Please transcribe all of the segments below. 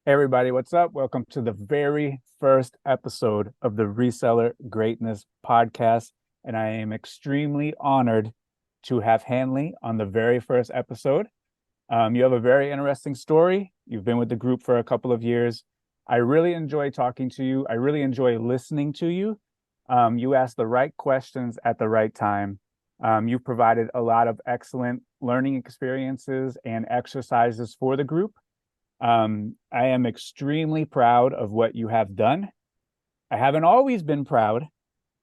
Hey everybody, what's up? Welcome to the very first episode of the Reseller Greatness Podcast. And I am extremely honored to have Hanley on the very first episode. You have a very interesting story. You've been with the group for a couple of years. I really enjoy talking to you. I really enjoy listening to you. You ask the right questions at the right time. You've provided a lot of excellent learning experiences and exercises for the group. I am extremely proud of what you have done. I haven't always been proud,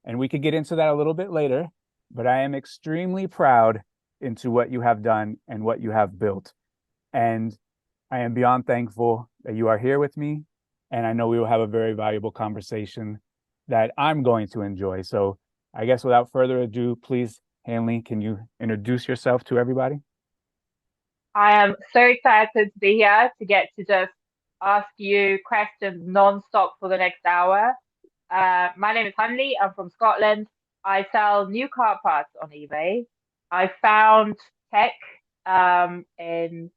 and we could get into that a little bit later, but I am extremely proud into what you have done and what you have built. And I am beyond thankful that you are here with me. And I know we will have a very valuable conversation that I'm going to enjoy. So I guess without further ado, please, Hanley, can you introduce yourself to everybody? I am so excited to be here to get to just ask you questions non-stop for the next hour. My name is Hanley. I'm from Scotland. I sell new car parts on eBay. I found tech in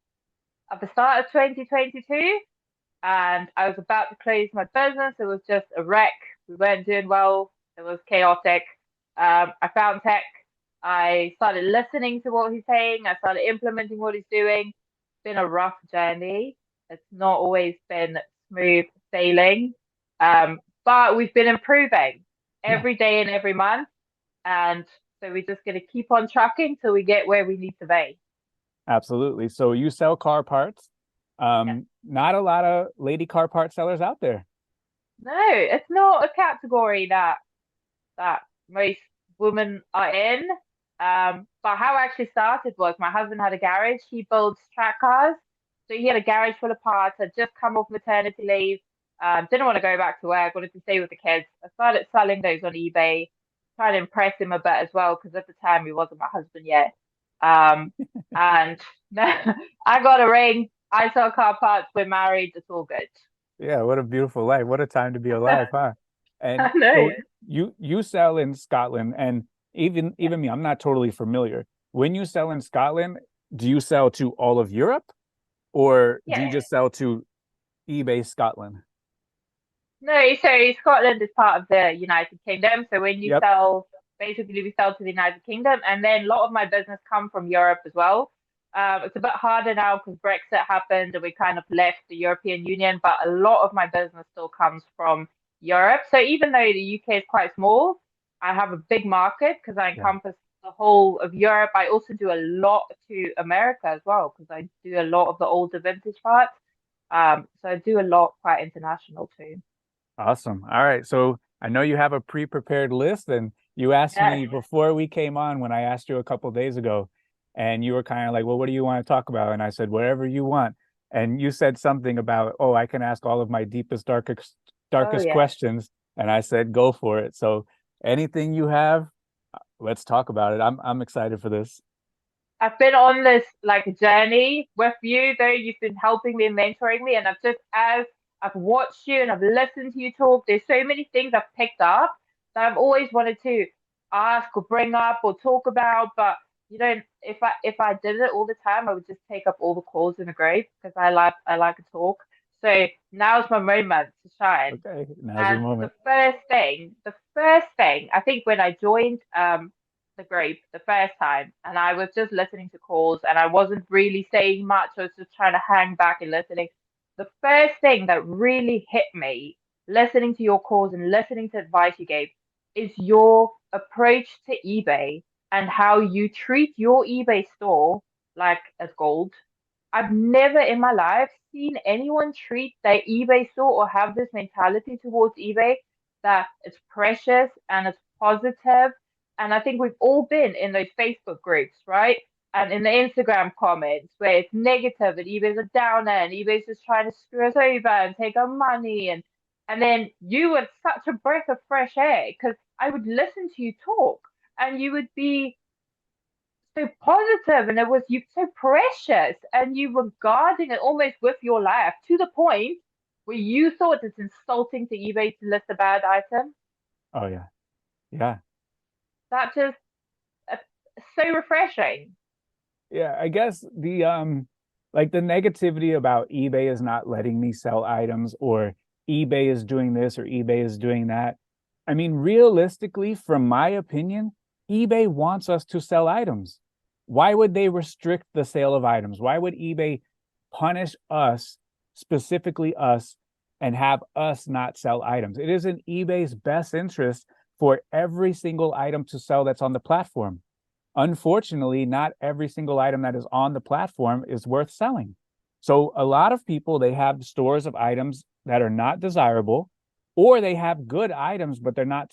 at the start of 2022, and I was about to close my business. It was just a wreck. We weren't doing well. It was chaotic. I found tech. I started listening to what he's saying. I started implementing what he's doing. It's been a rough journey. It's not always been smooth sailing. But we've been improving Yeah, every day and every month. And so we're just going to keep on trucking till we get where we need to be. absolutely. So you sell car parts. Yeah. Not a lot of lady car part sellers out there. No, it's not a category that most women are in. But how I actually started was my husband had a garage. He builds track cars. So he had a garage full of parts. I'd just come off maternity leave. Didn't want to go back to work, wanted to stay with the kids. I started selling those on eBay, trying to impress him a bit as well, because at the time he wasn't my husband yet. And I got a ring. I sell car parts. We're married. It's all good. Yeah, what a beautiful life. What a time to be alive, huh? And I know. so you sell in Scotland, and even me, I'm not totally familiar. When you sell in Scotland, do you sell to all of Europe or do you Yeah. just sell to eBay Scotland? No, so Scotland is part of the United Kingdom. So when you Yep. sell, basically we sell to the United Kingdom, and then a lot of my business come from Europe as well. It's a bit harder now because Brexit happened and we kind of left the European Union, but a lot of my business still comes from Europe. So even though the UK is quite small, I have a big market because I Yeah, encompass the whole of Europe. I also do a lot to America as well because I do a lot of the older vintage parts. So I do a lot quite international too. awesome. All right. So I know you have a pre-prepared list, and you asked Yes. me before we came on when I asked you a couple days ago, and you were kind of like, well, what do you want to talk about? And I said, whatever you want. And you said something about, oh, I can ask all of my deepest, Oh darkest yeah. questions. And I said, go for it. So anything you have, let's talk about it. I'm excited for this. I've been on this like journey with you though. You've been helping me and mentoring me, and I've just as I've watched you and I've listened to you talk, there's so many things I've picked up that I've always wanted to ask or bring up or talk about. But you know, if I did it all the time, I would just take up all the calls in the grave because I like to talk. So now's my moment to shine. Okay, now's your And moment. the first thing, I think when I joined the group the first time, and I was just listening to calls and I wasn't really saying much, I was just trying to hang back and listening. The first thing that really hit me, listening to your calls and listening to advice you gave, is your approach to eBay and how you treat your eBay store like as gold. I've never in my life seen anyone treat their eBay store or have this mentality towards eBay that it's precious and it's positive. And I think we've all been in those Facebook groups, right? And in the Instagram comments where it's negative and eBay's a downer and eBay's just trying to screw us over and take our money. And then you were such a breath of fresh air because I would listen to you talk and you would be so positive and it was you so precious and you were guarding it almost with your life to the point where you thought it's insulting to eBay to list a bad item. Oh yeah. Yeah. That just uh, so refreshing. Yeah, I guess the Like the negativity about eBay is not letting me sell items, or eBay is doing this or eBay is doing that. I mean, realistically, from my opinion, eBay wants us to sell items. Why would they restrict the sale of items? Why would eBay punish us, specifically us, and have us not sell items? It is in eBay's best interest for every single item to sell that's on the platform. Unfortunately, not every single item that is on the platform is worth selling. So a lot of people, they have stores of items that are not desirable, or they have good items, but they're not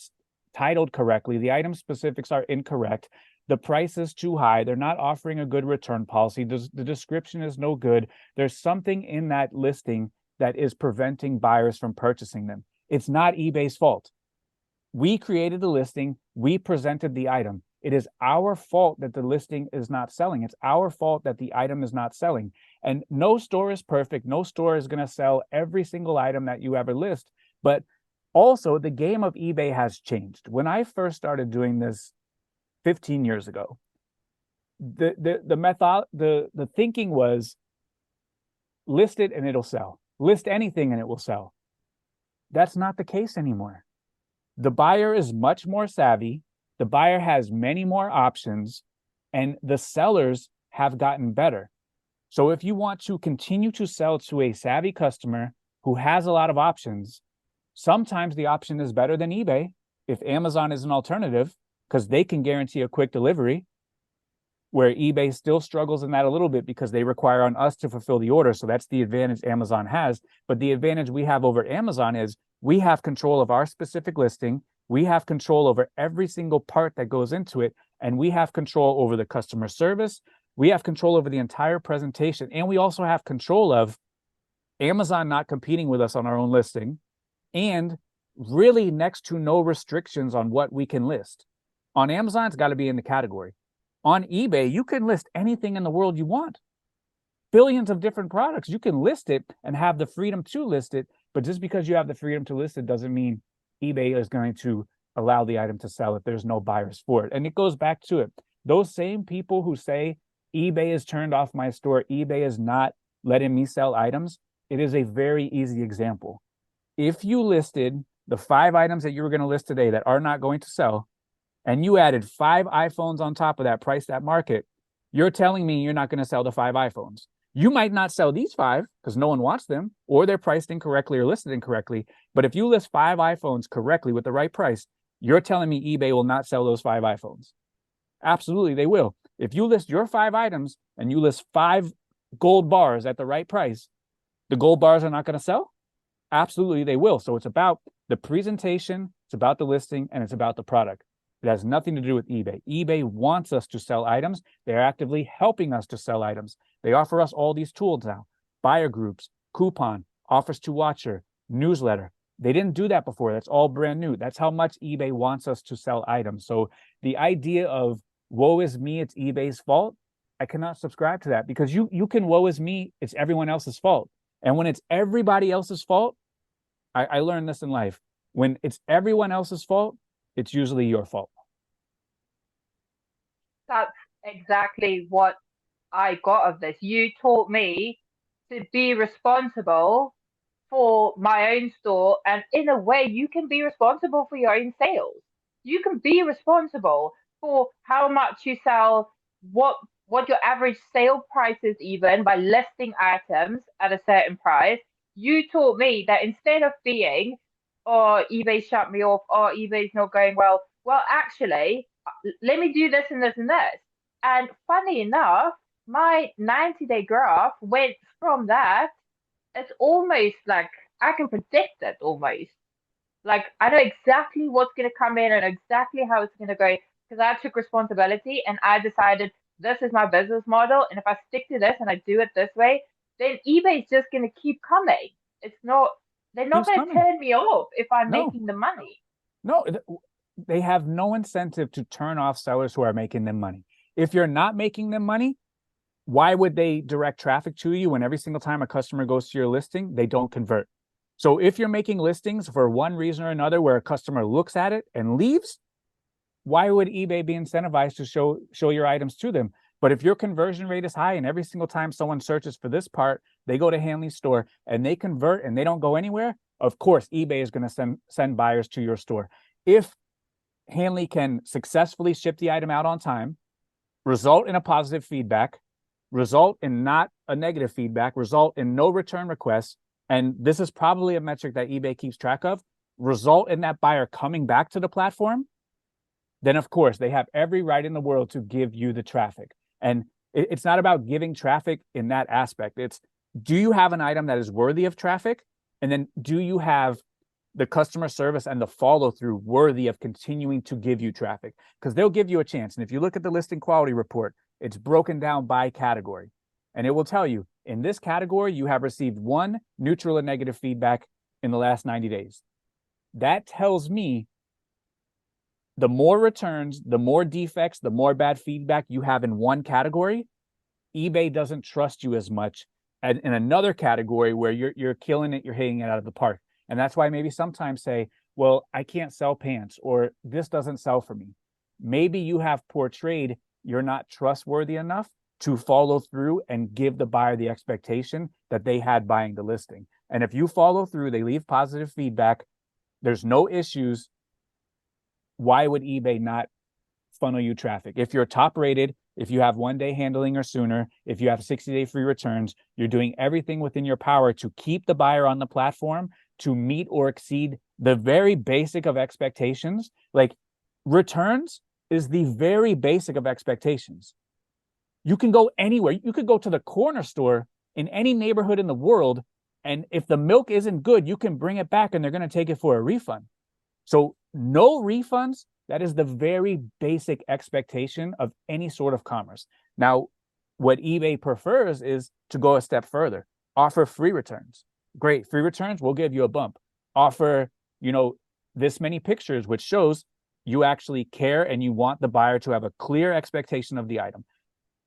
titled correctly. The item specifics are incorrect. The price is too high. They're not offering a good return policy. The description is no good. There's something in that listing that is preventing buyers from purchasing them. It's not eBay's fault. We created the listing. We presented the item. It is our fault that the listing is not selling. It's our fault that the item is not selling. And no store is perfect. No store is going to sell every single item that you ever list. But also, the game of eBay has changed. When I first started doing this 15 years ago, the thinking was list it and it'll sell. List anything and it will sell. That's not the case anymore. The buyer is much more savvy. The buyer has many more options, and the sellers have gotten better. So if you want to continue to sell to a savvy customer who has a lot of options, sometimes the option is better than eBay if Amazon is an alternative, because they can guarantee a quick delivery, where eBay still struggles in that a little bit because they require on us to fulfill the order. So that's the advantage Amazon has. But the advantage we have over Amazon is we have control of our specific listing. We have control over every single part that goes into it, and we have control over the customer service. We have control over the entire presentation, and we also have control of Amazon not competing with us on our own listing, and really next to no restrictions on what we can list. On Amazon, it's got to be in the category. On eBay, you can list anything in the world you want. Billions of different products. You can list it and have the freedom to list it, but just because you have the freedom to list it doesn't mean eBay is going to allow the item to sell if there's no buyers for it. And it goes back to it. Those same people who say eBay has turned off my store, eBay is not letting me sell items, it is a very easy example. If you listed the 5 items that you were going to list today that are not going to sell, and you added 5 iPhones on top of that, priced at market, you're telling me you're not going to sell the 5 iPhones. You might not sell these 5 because no one wants them, or they're priced incorrectly or listed incorrectly. But if you list 5 iPhones correctly with the right price, you're telling me eBay will not sell those 5 iPhones. Absolutely, they will. If you list your 5 items and you list 5 gold bars at the right price, the gold bars are not going to sell? Absolutely, they will. So it's about the presentation, it's about the listing, and it's about the product. It has nothing to do with eBay. eBay wants us to sell items. They're actively helping us to sell items. They offer us all these tools now: buyer groups, coupon, offers to watcher, newsletter. They didn't do that before. That's all brand new. That's how much eBay wants us to sell items. So the idea of woe is me, it's eBay's fault, I cannot subscribe to that, because you can woe is me, it's everyone else's fault. And when it's everybody else's fault, I learned this in life. When it's everyone else's fault, it's usually your fault. That's exactly what I got of this. You taught me to be responsible for my own store, and in a way, you can be responsible for your own sales. You can be responsible for how much you sell, what your average sale price is, even by listing items at a certain price. You taught me that instead of being, oh, eBay shut me off, or eBay's not going well. Well, actually, let me do this and this and this. And funny enough, my 90-day graph went from that. It's almost like I can predict it almost. Like I know exactly what's going to come in and exactly how it's going to go, because I took responsibility and I decided this is my business model. And if I stick to this and I do it this way, then eBay's just going to keep coming. It's not, they're not Keeps going to coming. turn me off if I'm No, making the money. no, they have no incentive to turn off sellers who are making them money. If you're not making them money, why would they direct traffic to you when every single time a customer goes to your listing, they don't convert? So if you're making listings for one reason or another where a customer looks at it and leaves, why would eBay be incentivized to show your items to them? But if your conversion rate is high and every single time someone searches for this part, they go to Hanley's store and they convert and they don't go anywhere, of course, eBay is going to send buyers to your store. If Hanley can successfully ship the item out on time, result in a positive feedback, result in not a negative feedback, result in no return requests, and this is probably a metric that eBay keeps track of, result in that buyer coming back to the platform, then of course they have every right in the world to give you the traffic. And it's not about giving traffic in that aspect. It's, do you have an item that is worthy of traffic? And then do you have the customer service and the follow through worthy of continuing to give you traffic? Because they'll give you a chance. And if you look at the listing quality report, it's broken down by category. And it will tell you, in this category, you have received 1 neutral or negative feedback in the last 90 days. That tells me the more returns, the more defects, the more bad feedback you have in one category, eBay doesn't trust you as much in another category where you're killing it, you're hitting it out of the park. And that's why maybe sometimes say, well, I can't sell pants, or this doesn't sell for me. Maybe you have portrayed you're not trustworthy enough to follow through and give the buyer the expectation that they had buying the listing. And if you follow through, they leave positive feedback, there's no issues, why would eBay not funnel you traffic? If you're top rated, if you have 1 day handling or sooner, if you have 60-day free returns, you're doing everything within your power to keep the buyer on the platform, to meet or exceed the very basic of expectations. Like, returns is the very basic of expectations. You can go anywhere. You could go to the corner store in any neighborhood in the world, and if the milk isn't good, you can bring it back and they're going to take it for a refund. So no refunds, that is the very basic expectation of any sort of commerce. Now, what eBay prefers is to go a step further. Offer free returns. Great, free returns, we'll give you a bump. Offer, this many pictures, which shows you actually care and you want the buyer to have a clear expectation of the item.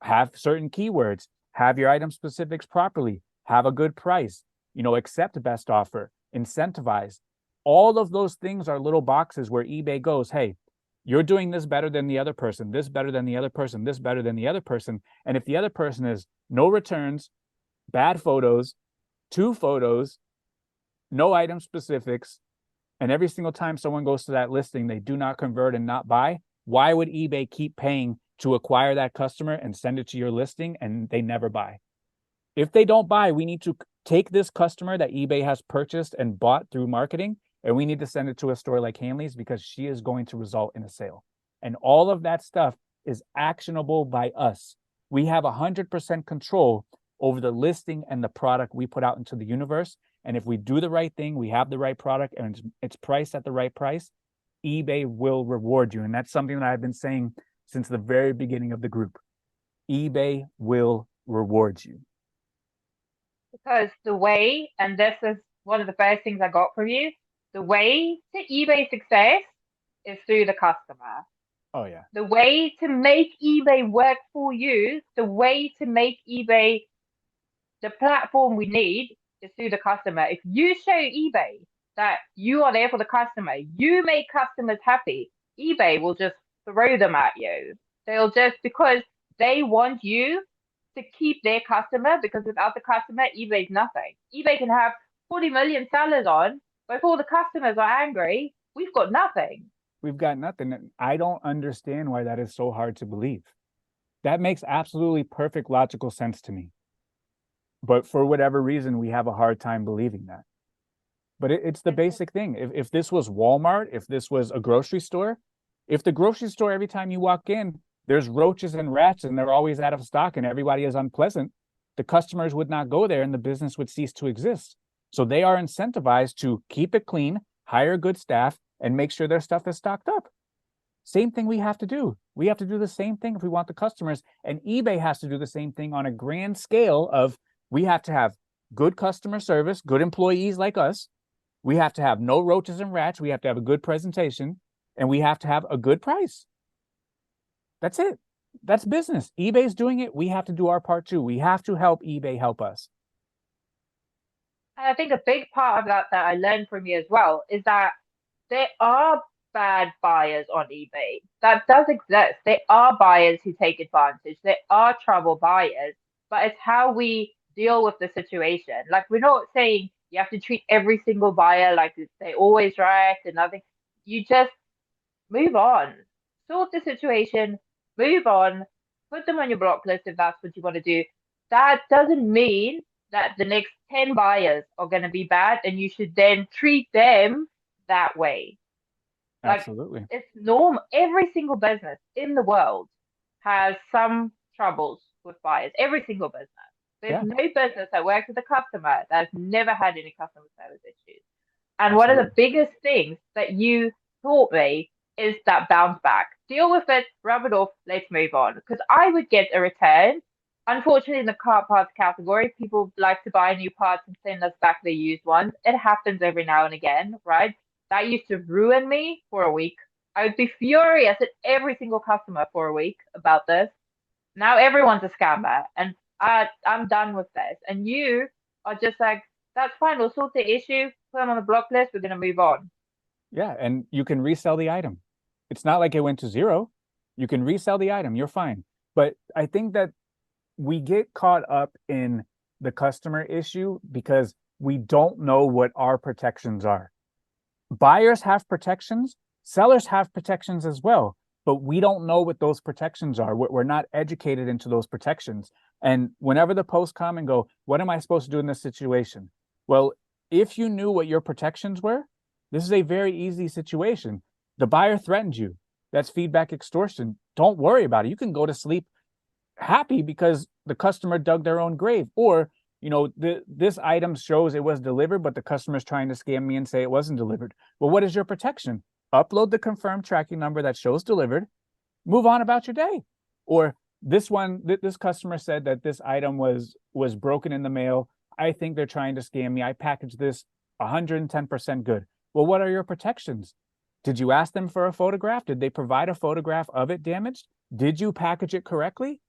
Have certain keywords, have your item specifics properly, have a good price, accept best offer, incentivize. All of those things are little boxes where eBay goes, hey, you're doing this better than the other person, this better than the other person, this better than the other person. And if the other person is no returns, bad photos, 2 photos, no item specifics, and every single time someone goes to that listing, they do not convert and not buy, why would eBay keep paying to acquire that customer and send it to your listing and they never buy? If they don't buy, we need to take this customer that eBay has purchased and bought through marketing, and we need to send it to a store like Hanley's because she is going to result in a sale. And all of that stuff is actionable by us. We have 100% control over the listing and the product we put out into the universe. And if we do the right thing, we have the right product and it's priced at the right price, eBay will reward you. And that's something that I've been saying since the very beginning of the group. eBay will reward you. Because the way, and this is one of the first things I got from you, the way to eBay success is through the customer. Oh, yeah. The way to make eBay work for you, the way to make eBay the platform we need is through the customer. If you show eBay that you are there for the customer, you make customers happy, eBay will just throw them at you. They'll just, because they want you to keep their customer, because without the customer, eBay's nothing. eBay can have 40 million sellers on, but if all the customers are angry, we've got nothing. We've got nothing. I don't understand why that is so hard to believe. That makes absolutely perfect logical sense to me. But for whatever reason, we have a hard time believing that. But it's the basic thing. If this was Walmart, if this was a grocery store, if the grocery store, every time you walk in, there's roaches and rats and they're always out of stock and everybody is unpleasant, the customers would not go there and the business would cease to exist. So they are incentivized to keep it clean, hire good staff, and make sure their stuff is stocked up. Same thing we have to do. We have to do the same thing if we want the customers. And eBay has to do the same thing on a grand scale of, we have to have good customer service, good employees like us. We have to have no roaches and rats. We have to have a good presentation, and we have to have a good price. That's it. That's business. eBay's doing it. We have to do our part too. We have to help eBay help us. And I think a big part of that I learned from you as well is that there are bad buyers on eBay. That does exist. There are buyers who take advantage. There are trouble buyers, but it's how we deal with the situation. Like we're not saying you have to treat every single buyer like they're always right and nothing. You just move on, sort the situation, move on, put them on your block list if that's what you want to do. That doesn't mean that the next 10 buyers are going to be bad and you should then treat them that way. Like Absolutely. it's normal. Every single business in the world has some troubles with buyers. Every single business. There's Yeah, no business that works with a customer that has never had any customer service issues. And one of the absolutely. biggest things that you taught me is that bounce back. Deal with it, rub it off, let's move on. Because I would get a return. Unfortunately, in the car parts category, people like to buy new parts and send us back their used ones. It happens every now and again, right? That used to ruin me for a week. I would be furious at every single customer for a week about this. Now everyone's a scammer, and I'm done with this. And you are just like, that's fine. We'll sort the issue. Put them on the block list. We're gonna move on. Yeah, and you can resell the item. It's not like it went to zero. You can resell the item. You're fine. But I think that we get caught up in the customer issue because we don't know what our protections are. Buyers have protections, sellers have protections as well, but we don't know what those protections are. We're not educated into those protections. And whenever the posts come and go, what am I supposed to do in this situation? Well, if you knew what your protections were, this is a very easy situation. The buyer threatened you. That's feedback extortion. Don't worry about it. You can go to sleep happy because the customer dug their own grave. Or, this item shows it was delivered, but the customer's trying to scam me and say it wasn't delivered. Well, what is your protection? Upload the confirmed tracking number that shows delivered, move on about your day. Or this customer said that this item was broken in the mail. I think they're trying to scam me. I packaged this 110% good. Well, what are your protections? Did you ask them for a photograph? Did they provide a photograph of it damaged? Did you package it correctly?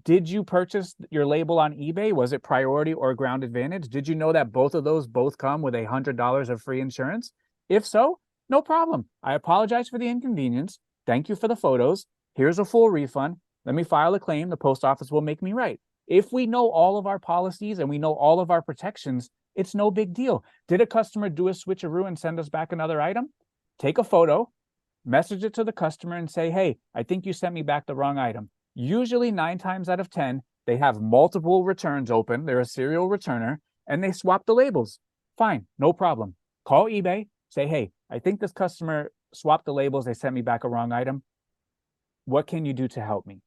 Did you purchase your label on eBay? Was it priority or ground advantage? Did you know that both of those both come with $100 of free insurance? If so, no problem. I apologize for the inconvenience. Thank you for the photos. Here's a full refund. Let me file a claim. The post office will make me right. If we know all of our policies and we know all of our protections, it's no big deal. Did a customer do a switcheroo and send us back another item? Take a photo, message it to the customer and say, hey, I think you sent me back the wrong item. Usually 9 times out of 10, they have multiple returns open. They're a serial returner and they swap the labels. Fine, no problem. Call eBay, say, hey, I think this customer swapped the labels. They sent me back a wrong item. What can you do to help me?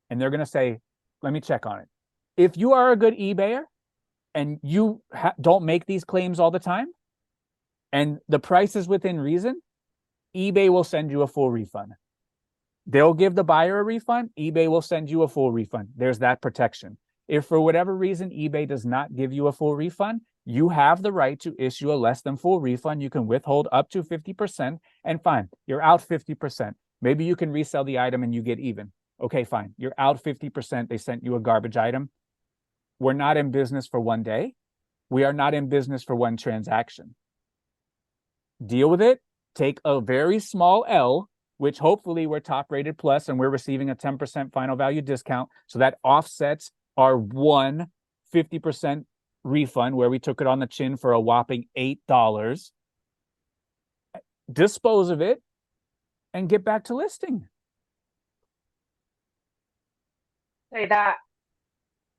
And they're going to say, let me check on it. If you are a good eBayer and you don't make these claims all the time and the price is within reason, eBay will send you a full refund. They'll give the buyer a refund. eBay will send you a full refund. There's that protection. If for whatever reason eBay does not give you a full refund, you have the right to issue a less than full refund. You can withhold up to 50% and fine, you're out 50%. Maybe you can resell the item and you get even. Okay, fine. You're out 50%. They sent you a garbage item. We're not in business for one day. We are not in business for one transaction. Deal with it. Take a very small L, which hopefully we're top rated plus and we're receiving a 10% final value discount. So that offsets our 50% refund where we took it on the chin for a whopping $8. Dispose of it and get back to listing. So that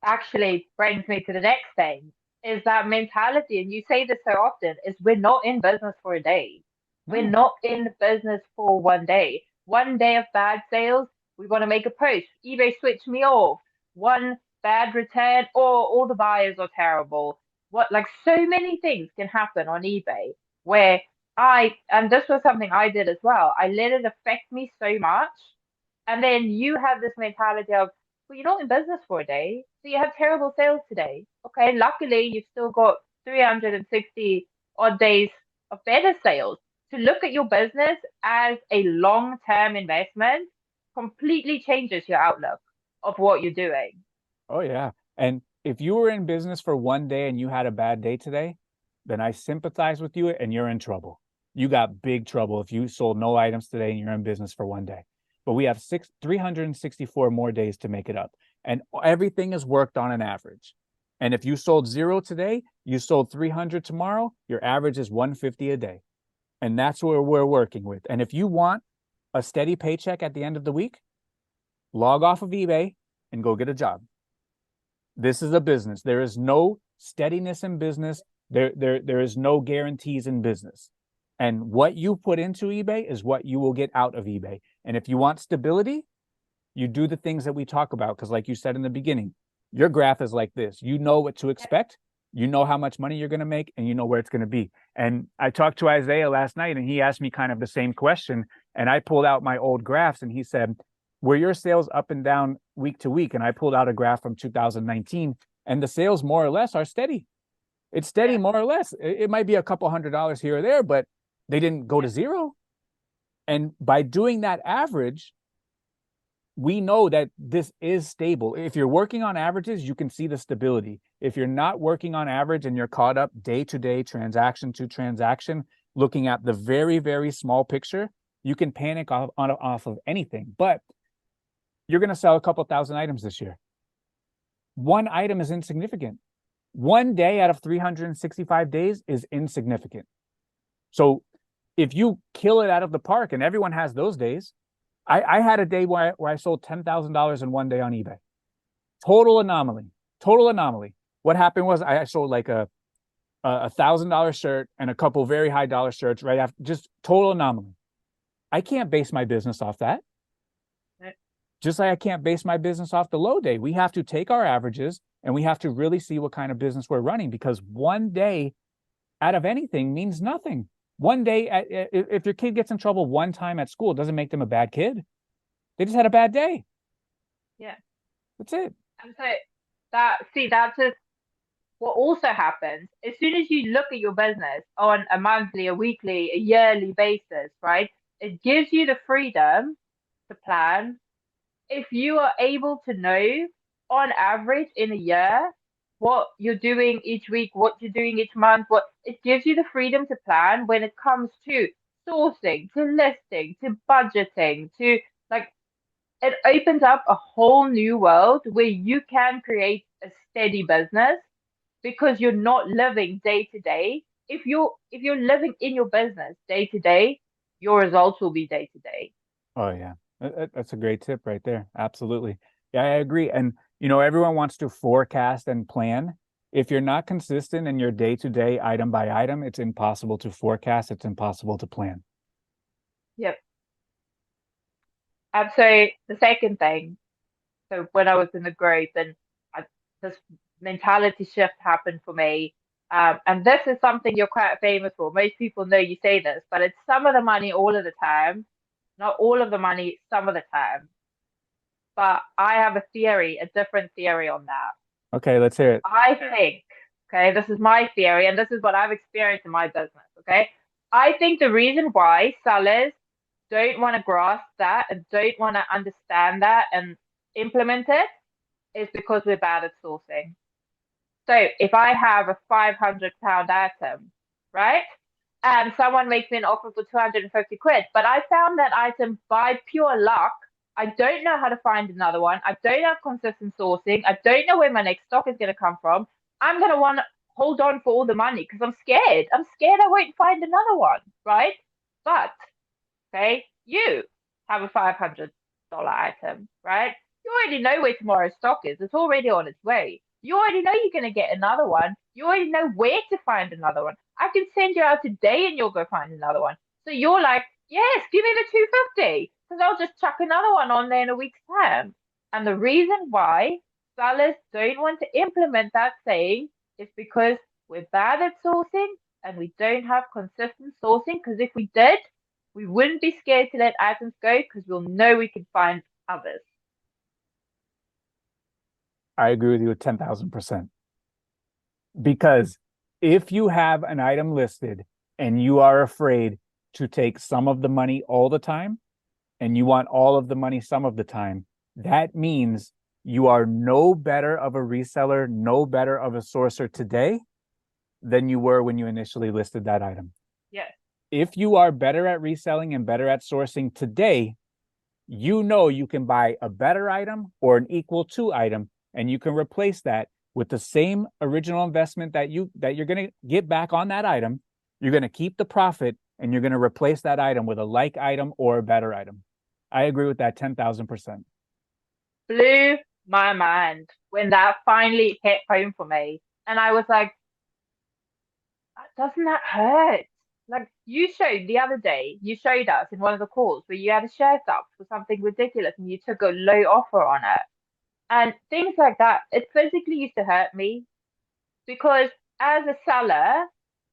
actually brings me to the next thing is that mentality. And you say this so often is we're not in business for a day. We're No. not in business for one day. One day of bad sales, we want to make a post. eBay switched me off. One bad return, or all the buyers are terrible. What, like so many things can happen on eBay where and this was something I did as well. I let it affect me so much. And then you have this mentality of, well, you're not in business for a day, so you have terrible sales today. Okay, luckily you've still got 360 odd days of better sales. To look at your business as a long-term investment completely changes your outlook of what you're doing. Oh, yeah. And if you were in business for one day and you had a bad day today, then I sympathize with you and you're in trouble. you got big trouble if you sold no items today and you're in business for one day. But we have 364 more days to make it up. And everything is worked on an average. And if you sold 0 today, you sold 300 tomorrow, your average is 150 a day. And that's where we're working with. And if you want a steady paycheck at the end of the week, log off of eBay and go get a job. This is a business. There is no steadiness in business. There is no guarantees in business. And what you put into eBay is what you will get out of eBay. And if you want stability, you do the things that we talk about. Because like you said in the beginning, your graph is like this. You know what to expect. You know how much money you're going to make, and you know where it's going to be. And I talked to Isaiah last night, and he asked me kind of the same question. And I pulled out my old graphs, and he said, were your sales up and down week to week? And I pulled out a graph from 2019, and the sales more or less are steady. It's steady more or less. It might be a couple $100 here or there, but they didn't go to 0. And by doing that average, we know that this is stable. If you're working on averages, you can see the stability. If you're not working on average and you're caught up day to day, transaction to transaction, looking at the very, very small picture, you can panic off of anything. But you're going to sell a couple thousand items this year. One item is insignificant. One day out of 365 days is insignificant. So if you kill it out of the park, and everyone has those days, I had a day where I sold $10,000 in one day on eBay. Total anomaly. What happened was I sold like a $1,000 shirt and a couple very high dollar shirts right after. Just total anomaly. I can't base my business off that. Just like I can't base my business off the low day. We have to take our averages and we have to really see what kind of business we're running, because one day out of anything means nothing. One day, if your kid gets in trouble one time at school, it doesn't make them a bad kid. They just had a bad day. Yeah. That's it. And so that's just what also happens. As soon as you look at your business on a monthly, a weekly, a yearly basis, right? It gives you the freedom to plan. If you are able to know on average in a year what you're doing each week, what you're doing each month, what it gives you the freedom to plan when it comes to sourcing, to listing, to budgeting, to like it opens up a whole new world where you can create a steady business because you're not living day to day. If you're living in your business day to day, your results will be day to day. Oh yeah. That's a great tip right there. Absolutely. Yeah, I agree. And everyone wants to forecast and plan. If you're not consistent in your day-to-day, item by item, it's impossible to forecast. It's impossible to plan. Yep. And so the second thing, so when I was in the group and this mentality shift happened for me, and this is something you're quite famous for. Most people know you say this, but it's some of the money all of the time, not all of the money, some of the time. But I have a theory, a different theory on that. Okay, let's hear it. I think, okay, this is my theory, and this is what I've experienced in my business, okay? I think the reason why sellers don't want to grasp that and don't want to understand that and implement it is because we're bad at sourcing. So if I have a £500 item, right? And someone makes me an offer for 250 quid, but I found that item by pure luck. I don't know how to find another one. I don't have consistent sourcing. I don't know where my next stock is going to come from. I'm going to want to hold on for all the money because I'm scared. I'm scared I won't find another one, right? But, okay, you have a $500 item, right? You already know where tomorrow's stock is. It's already on its way. You already know you're going to get another one. You already know where to find another one. I can send you out today and you'll go find another one. So you're like, yes, give me the 250 because I'll just chuck another one on there in a week's time. And the reason why sellers don't want to implement that saying is because we're bad at sourcing and we don't have consistent sourcing. Because if we did, we wouldn't be scared to let items go because we'll know we can find others. I agree with you 10,000%. Because if you have an item listed and you are afraid to take some of the money all the time and you want all of the money some of the time, that means you are no better of a reseller, no better of a sourcer today than you were when you initially listed that item. Yes. if you are better at reselling and better at sourcing today, you know you can buy a better item or an equal to item, and you can replace that with the same original investment that you're going to get back on that item. You're going to keep the profit, and you're going to replace that item with a like item or a better item. I agree with that 10,000%. Blew my mind when that finally hit home for me. And I was like, doesn't that hurt? Like you showed the other day, you showed us in one of the calls where you had a share up for something ridiculous and you took a low offer on it. And things like that, it physically used to hurt me because as a seller,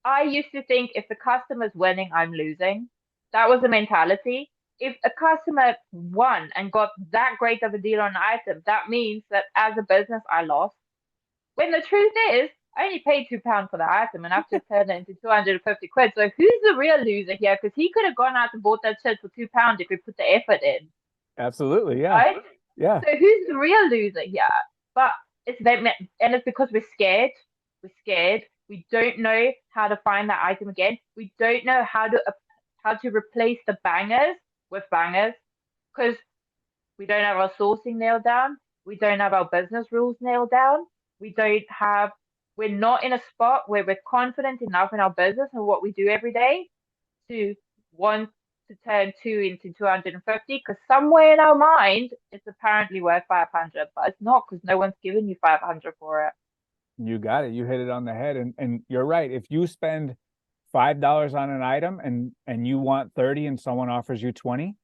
I used to think if the customer's winning, I'm losing. That was the mentality. If a customer won and got that great of a deal on an item, that means that as a business, I lost. When the truth is, I only paid £2 for the item and I've just turned it into 250 quid. So who's the real loser here? Because he could have gone out and bought that shit for £2 if he put the effort in. Absolutely. Yeah. Right? Yeah. So who's the real loser here? But it's them, and it's because we're scared. We're scared. We don't know how to find that item again. We don't know how to replace the bangers with bangers because we don't have our sourcing nailed down. We don't have our business rules nailed down. We're not in a spot where we're confident enough in our business and what we do every day to want to turn two into 250 because somewhere in our mind it's apparently worth 500, but it's not because no one's given you 500 for it. You got it. You hit it on the head. And you're right. If you spend $5 on an item and you want 30 and someone offers you 20,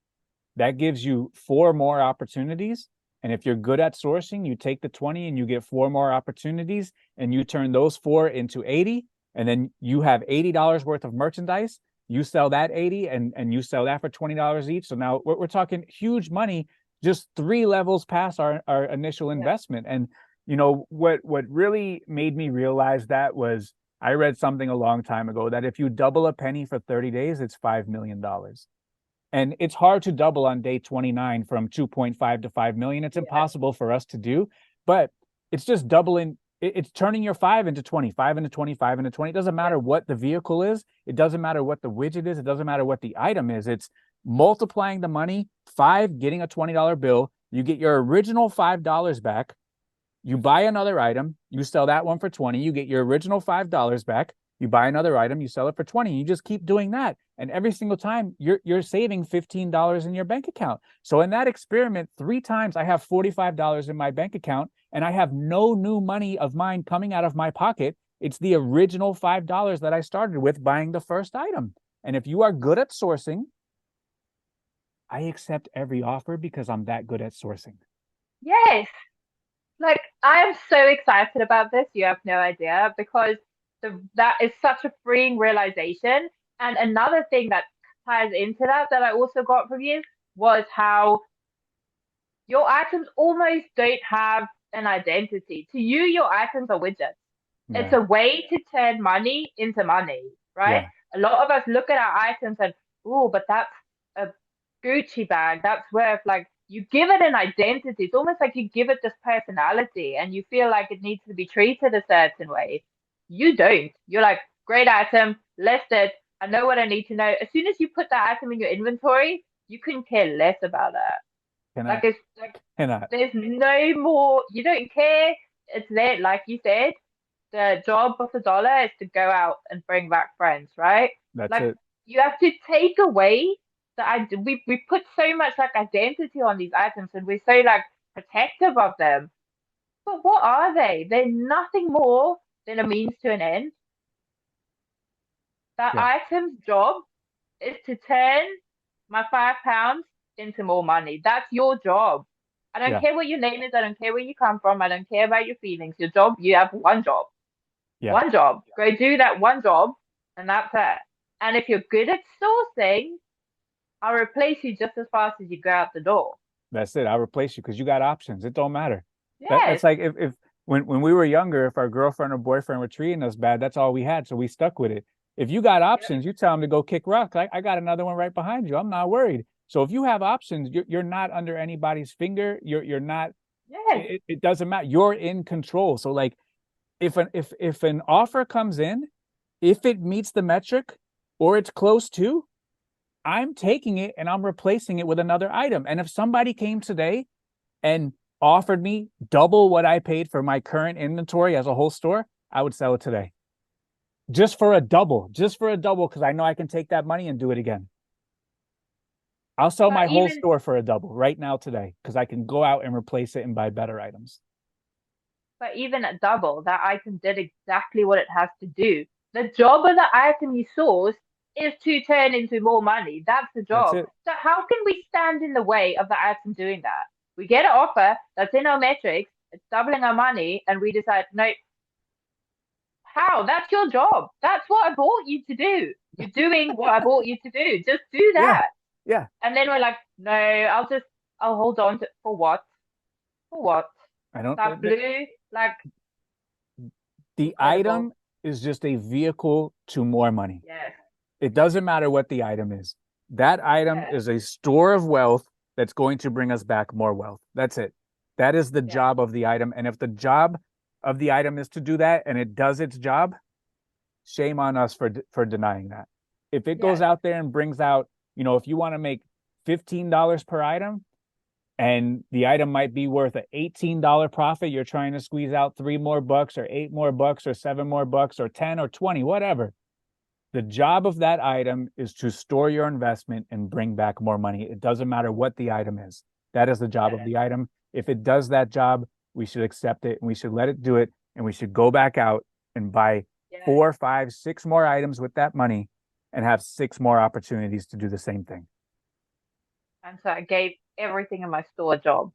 that gives you four more opportunities. And if you're good at sourcing, you take the 20 and you get four more opportunities and you turn those four into 80. And then you have $80 worth of merchandise. You sell that 80 and you sell that for $20 each. So now we're talking huge money, just 3 levels past our initial investment. And you know what really made me realize that was I read something a long time ago that if you double a penny for 30 days, it's $5 million. And it's hard to double on day 29 from 2.5 to 5 million. It's impossible for us to do, but it's just doubling. It's turning your 5 into 20, 5 into 25 into 20. It doesn't matter what the vehicle is. It doesn't matter what the widget is. It doesn't matter what the item is. It's multiplying the money, 5, getting a $20 bill. You get your original $5 back. You buy another item, you sell that one for 20, you get your original $5 back, you buy another item, you sell it for 20. You just keep doing that. And every single time you're saving $15 in your bank account. So in that experiment, 3 times I have $45 in my bank account and I have no new money of mine coming out of my pocket. It's the original $5 that I started with buying the first item. And if you are good at sourcing, I accept every offer because I'm that good at sourcing. Yes. Like I am so excited about this. You have no idea because that is such a freeing realization. And another thing that ties into that I also got from you was how your items almost don't have an identity. To you, your items are widgets. It's Yeah. a way to turn money into money, right? Yeah. A lot of us look at our items and, oh, but that's a Gucci bag. That's worth like you give it an identity. It's almost like you give it this personality and you feel like it needs to be treated a certain way. You don't. You're like, great item, list it. I know what I need to know. As soon as you put that item in your inventory, you couldn't care less about it. Cannot. Like it's like Cannot. there's no more. You don't care. It's there, like you said. The job of the dollar is to go out and bring back friends, right? That's Like it. you have to take away we put so much like identity on these items and we're so like protective of them. But what are they? They're nothing more than a means to an end. That Yeah. item's job is to turn my £5 into more money. That's your job. I don't Yeah. care what your name is. I don't care where you come from. I don't care about your feelings. Your job, you have one job. Yeah. One job. Go do that one job, and that's it. And if you're good at sourcing, I'll replace you just as fast as you go out the door. That's it. I'll replace you because you got options. It don't matter. That's Yes. like if when we were younger, if our girlfriend or boyfriend were treating us bad, that's all we had. So we stuck with it. If you got Yep. options, you tell them to go kick rock. I got another one right behind you. I'm not worried. So if you have options, you're not under anybody's finger. You're not. Yes. It doesn't matter. You're in control. So like if an offer comes in, if it meets the metric, or it's close to, I'm taking it and I'm replacing it with another item. And if somebody came today and offered me double what I paid for my current inventory as a whole store, I would sell it today. Just for a double, because I know I can take that money and do it again. I'll sell my But whole even store for a double right now today because I can go out and replace it and buy better items. but even at double, that item did exactly what it has to do. The job of the item you source is to turn into more money. That's the That's job. it. So how can we stand in the way of the item doing that? We get an offer that's in our metrics, it's doubling our money, and we decide, no, how? That's your job. That's what I bought you to do. You're doing what I bought you to do. Just do Yeah. that. Yeah. And then we're like, no, I'll hold on to for what? For what? I don't, That blue, like the incredible. item is just a vehicle to more money. Yes, It doesn't matter what the item is. That item yes, is a store of wealth that's going to bring us back more wealth. That's it. That is the yes, job of the item. And if the job of the item is to do that and it does its job, shame on us for denying that. If it goes yes, out there and brings out, if you want to make $15 per item and the item might be worth an $18 profit, you're trying to squeeze out $3 more or $8 more or $7 more or 10 or 20, whatever. The job of that item is to store your investment and bring back more money. It doesn't matter what the item is. That is the job of yes, the item. If it does that job, we should accept it and we should let it do it. And we should go back out and buy yes. 4, 5, 6 more items with that money and have 6 more opportunities to do the same thing. And so I gave everything in my store a job.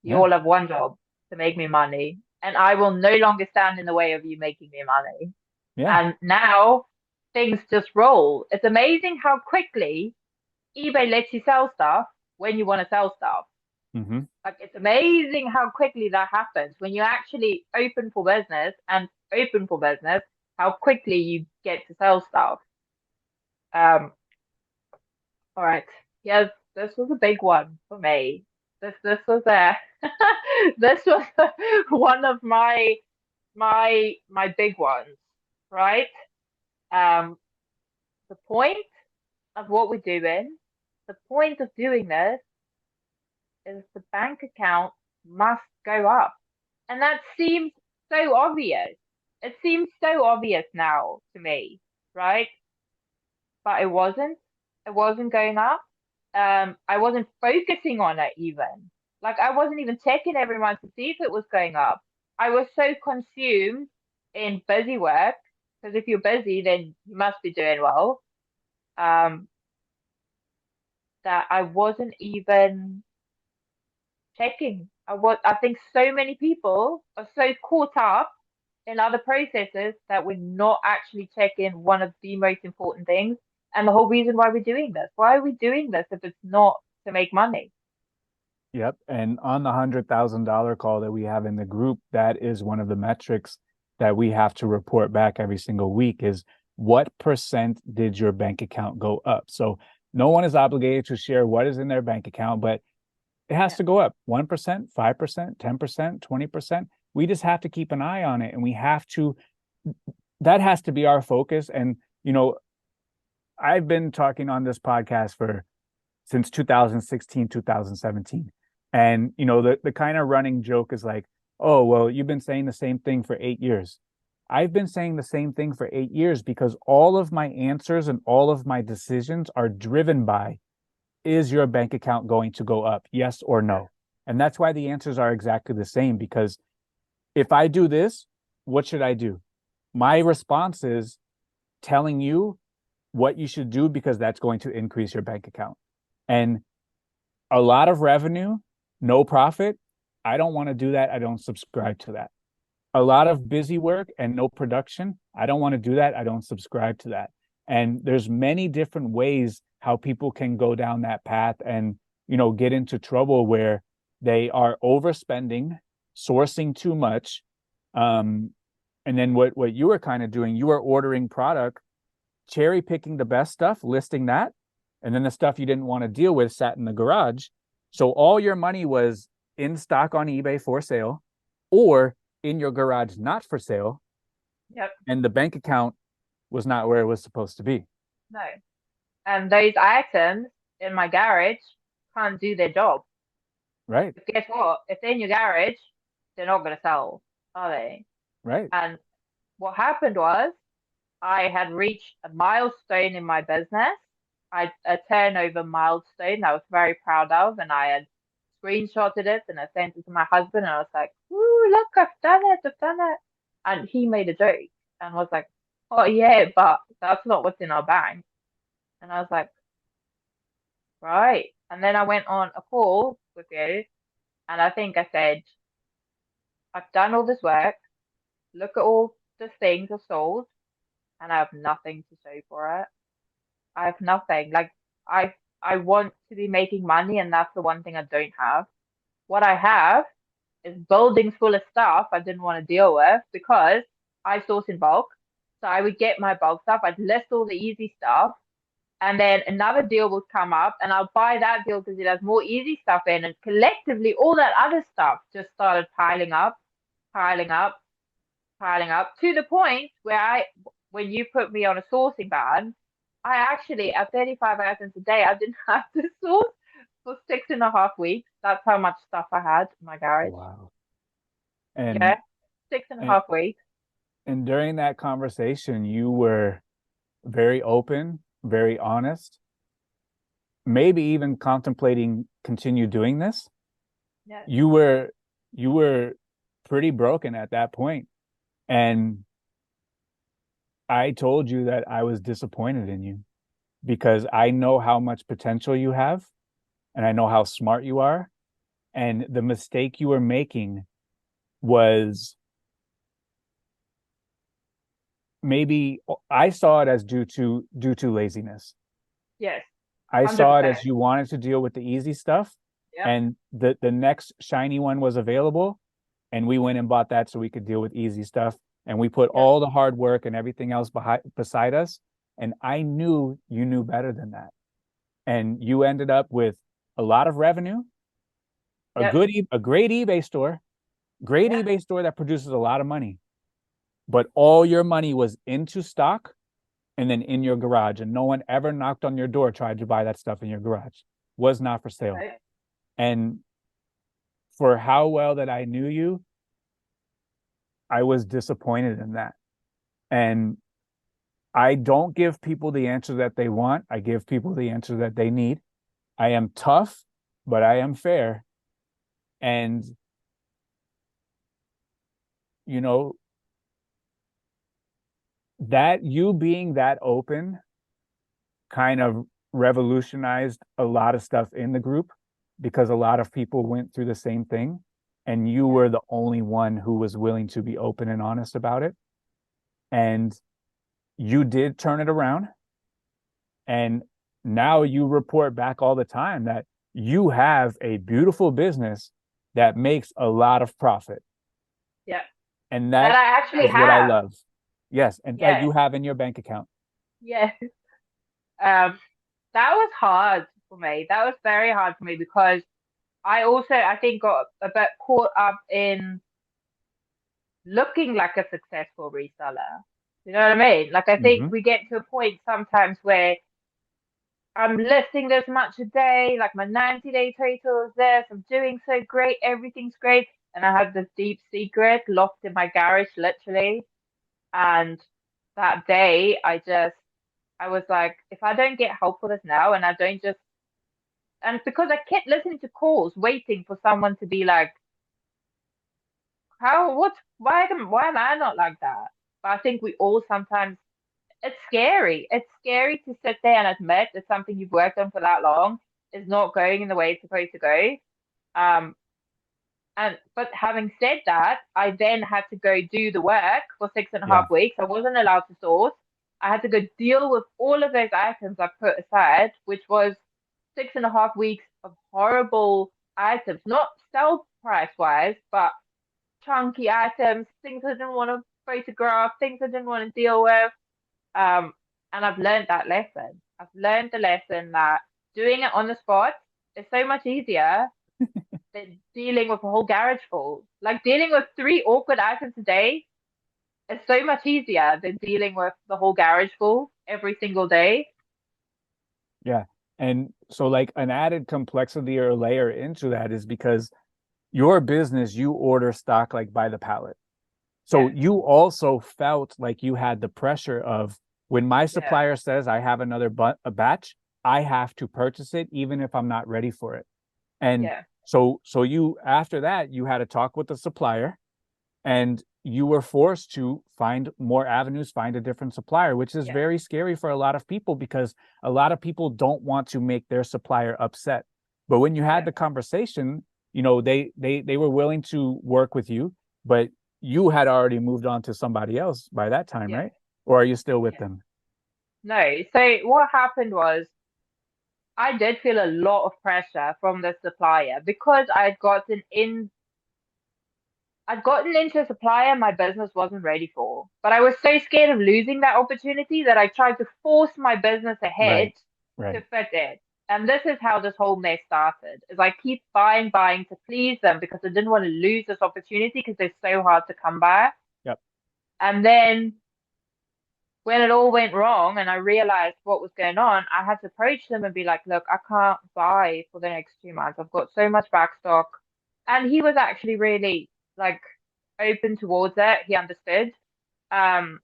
You Yeah. all have one job to make me money, and I will no longer stand in the way of you making me money. Yeah. And now things just roll. It's amazing how quickly eBay lets you sell stuff when you want to sell stuff. Mm-hmm. Like it's amazing how quickly that happens when you actually open for business and open for business, how quickly you get to sell stuff. Um, all right. Yes, this was a big one for me. This was a this was one of my big ones, right? Um, the point of what we're doing, the point of doing this is the bank account must go up. And that seems so obvious. It seems so obvious now to me, right? But it wasn't. It wasn't going up. I wasn't focusing on it even. Like I wasn't even checking every month to see if it was going up. I was so consumed in busy work because if you're busy, then you must be doing well. Um, that I wasn't even checking. I think so many people are so caught up in other processes that we're not actually checking one of the most important things and the whole reason why we're doing this. Why are we doing this if it's not to make money? Yep. And on the $100,000 call that we have in the group, that is one of the metrics that we have to report back every single week is what percent did your bank account go up? So no one is obligated to share what is in their bank account, but it has Yeah. to go up 1%, 5%, 10%, 20%. We just have to keep an eye on it and we have to, that has to be our focus. And, I've been talking on this podcast since 2016, 2017. And, the kind of running joke is like, oh, well, you've been saying the same thing for 8 years. I've been saying the same thing for 8 years because all of my answers and all of my decisions are driven by, is your bank account going to go up? Yes or no? And that's why the answers are exactly the same because if I do this, what should I do? My response is telling you what you should do because that's going to increase your bank account. And a lot of revenue, no profit. I don't want to do that. I don't subscribe to that. A lot of busy work and no production. I don't want to do that. I don't subscribe to that. And there's many different ways how people can go down that path and, get into trouble where they are overspending, sourcing too much. And then what you were kind of doing, you were ordering product, cherry picking the best stuff, listing that, and then the stuff you didn't want to deal with sat in the garage. So all your money was in stock on eBay for sale or in your garage not for sale, Yep. and the bank account was not where it was supposed to be. No. And those items in my garage can't do their job. Right. But guess what? If they're in your garage, they're not going to sell, are they? Right. And what happened was I had reached a milestone in my business. A turnover milestone that I was very proud of, and I had screenshotted it and I sent it to my husband, and I was like, "Ooh, look, I've done it," and he made a joke and was like, "Oh yeah, but that's not what's in our bank," and I was like, "Right," and then I went on a call with you, and I think I said, "I've done all this work. Look at all the things I've sold, and I have nothing to show for it." I have nothing. Like I I want to be making money, and that's the one thing I don't have. What I have is buildings full of stuff I didn't want to deal with because I source in bulk. So I would get my bulk stuff, I'd list all the easy stuff, and then another deal would come up and I'll buy that deal because it has more easy stuff in, and collectively all that other stuff just started piling up, piling up to the point where when you put me on a sourcing ban, I actually, at 35 items a day, I didn't have to source for 6.5 weeks. That's how much stuff I had in my garage. Wow. And Yeah, six and a and, half weeks. and during that conversation, you were very open, very honest, maybe even contemplating continue doing this. Yeah, You were you were pretty broken at that point. And I told you that I was disappointed in you because I know how much potential you have and I know how smart you are. And the mistake you were making was maybe I saw it as due to laziness. yes, I saw it 100%. as you wanted to deal with the easy stuff Yep, and the next shiny one was available and we went and bought that so we could deal with easy stuff and we put yep, all the hard work and everything else beside us and I knew you knew better than that and you ended up with a lot of revenue, yep, a great yep, eBay store that produces a lot of money, but all your money was into stock and then in your garage, and no one ever knocked on your door tried to buy that stuff in your garage. Was not for sale. right, And for how well that I knew you, I was disappointed in that. And I don't give people the answer that they want. I give people the answer that they need. I am tough, but I am fair. And you know, that you being that open kind of revolutionized a lot of stuff in the group because a lot of people went through the same thing and you yep, were the only one who was willing to be open and honest about it and you did turn it around and now you report back all the time that you have a beautiful business that makes a lot of profit yep. and That that I actually is what I have. love. Yes, and that Yes, you have in your bank account. yes. Um, that was hard for me. That was very hard for me because I also, I think, got a bit caught up in looking like a successful reseller. You know what I mean? Like, I think Mm-hmm. we get to a point sometimes where I'm listing this much a day, like my 90-day total is this, I'm doing so great, everything's great. And I had this deep secret locked in my garage, literally. And that day, I was like, if I don't get help for this now, and I don't just, and because I kept listening to calls, waiting for someone to be like, why am I not like that? But I think we all sometimes, it's scary. It's scary to sit there and admit that something you've worked on for that long is not going in the way it's supposed to go. Um, but having said that, I then had to go do the work for six and a Yeah. half weeks. I wasn't allowed to source. I had to go deal with all of those items I put aside, which was 6.5 weeks of horrible items, not sell price wise, but chunky items, things I didn't want to photograph, things I didn't want to deal with. Um, and I've learned that lesson. I've learned the lesson that doing it on the spot is so much easier than dealing with a whole garage full. Like dealing with three awkward items a day is so much easier than dealing with the whole garage full every single day. Yeah. And so like an added complexity or layer into that is because your business, you order stock like by the pallet. So Yeah, you also felt like you had the pressure of when my yeah, supplier says I have another a batch, I have to purchase it even if I'm not ready for it. And yeah, so you after that you had to talk with the supplier and you were forced to find more avenues, find a different supplier, which is yeah, very scary for a lot of people because a lot of people don't want to make their supplier upset. But when you had yeah, the conversation, they were willing to work with you, but you had already moved on to somebody else by that time, yeah, right? Or are you still with yeah. them? No, so what happened was I did feel a lot of pressure from the supplier because I'd gotten into a supplier my business wasn't ready for. But I was so scared of losing that opportunity that I tried to force my business ahead Right, to right. fit it. And this is how this whole mess started. Is I keep buying to please them because I didn't want to lose this opportunity because they're so hard to come by. Yep. And then when it all went wrong and I realized what was going on, I had to approach them and be like, look, I can't buy for the next 2 months. I've got so much backstock. And he was actually really like open towards it. He understood. Um,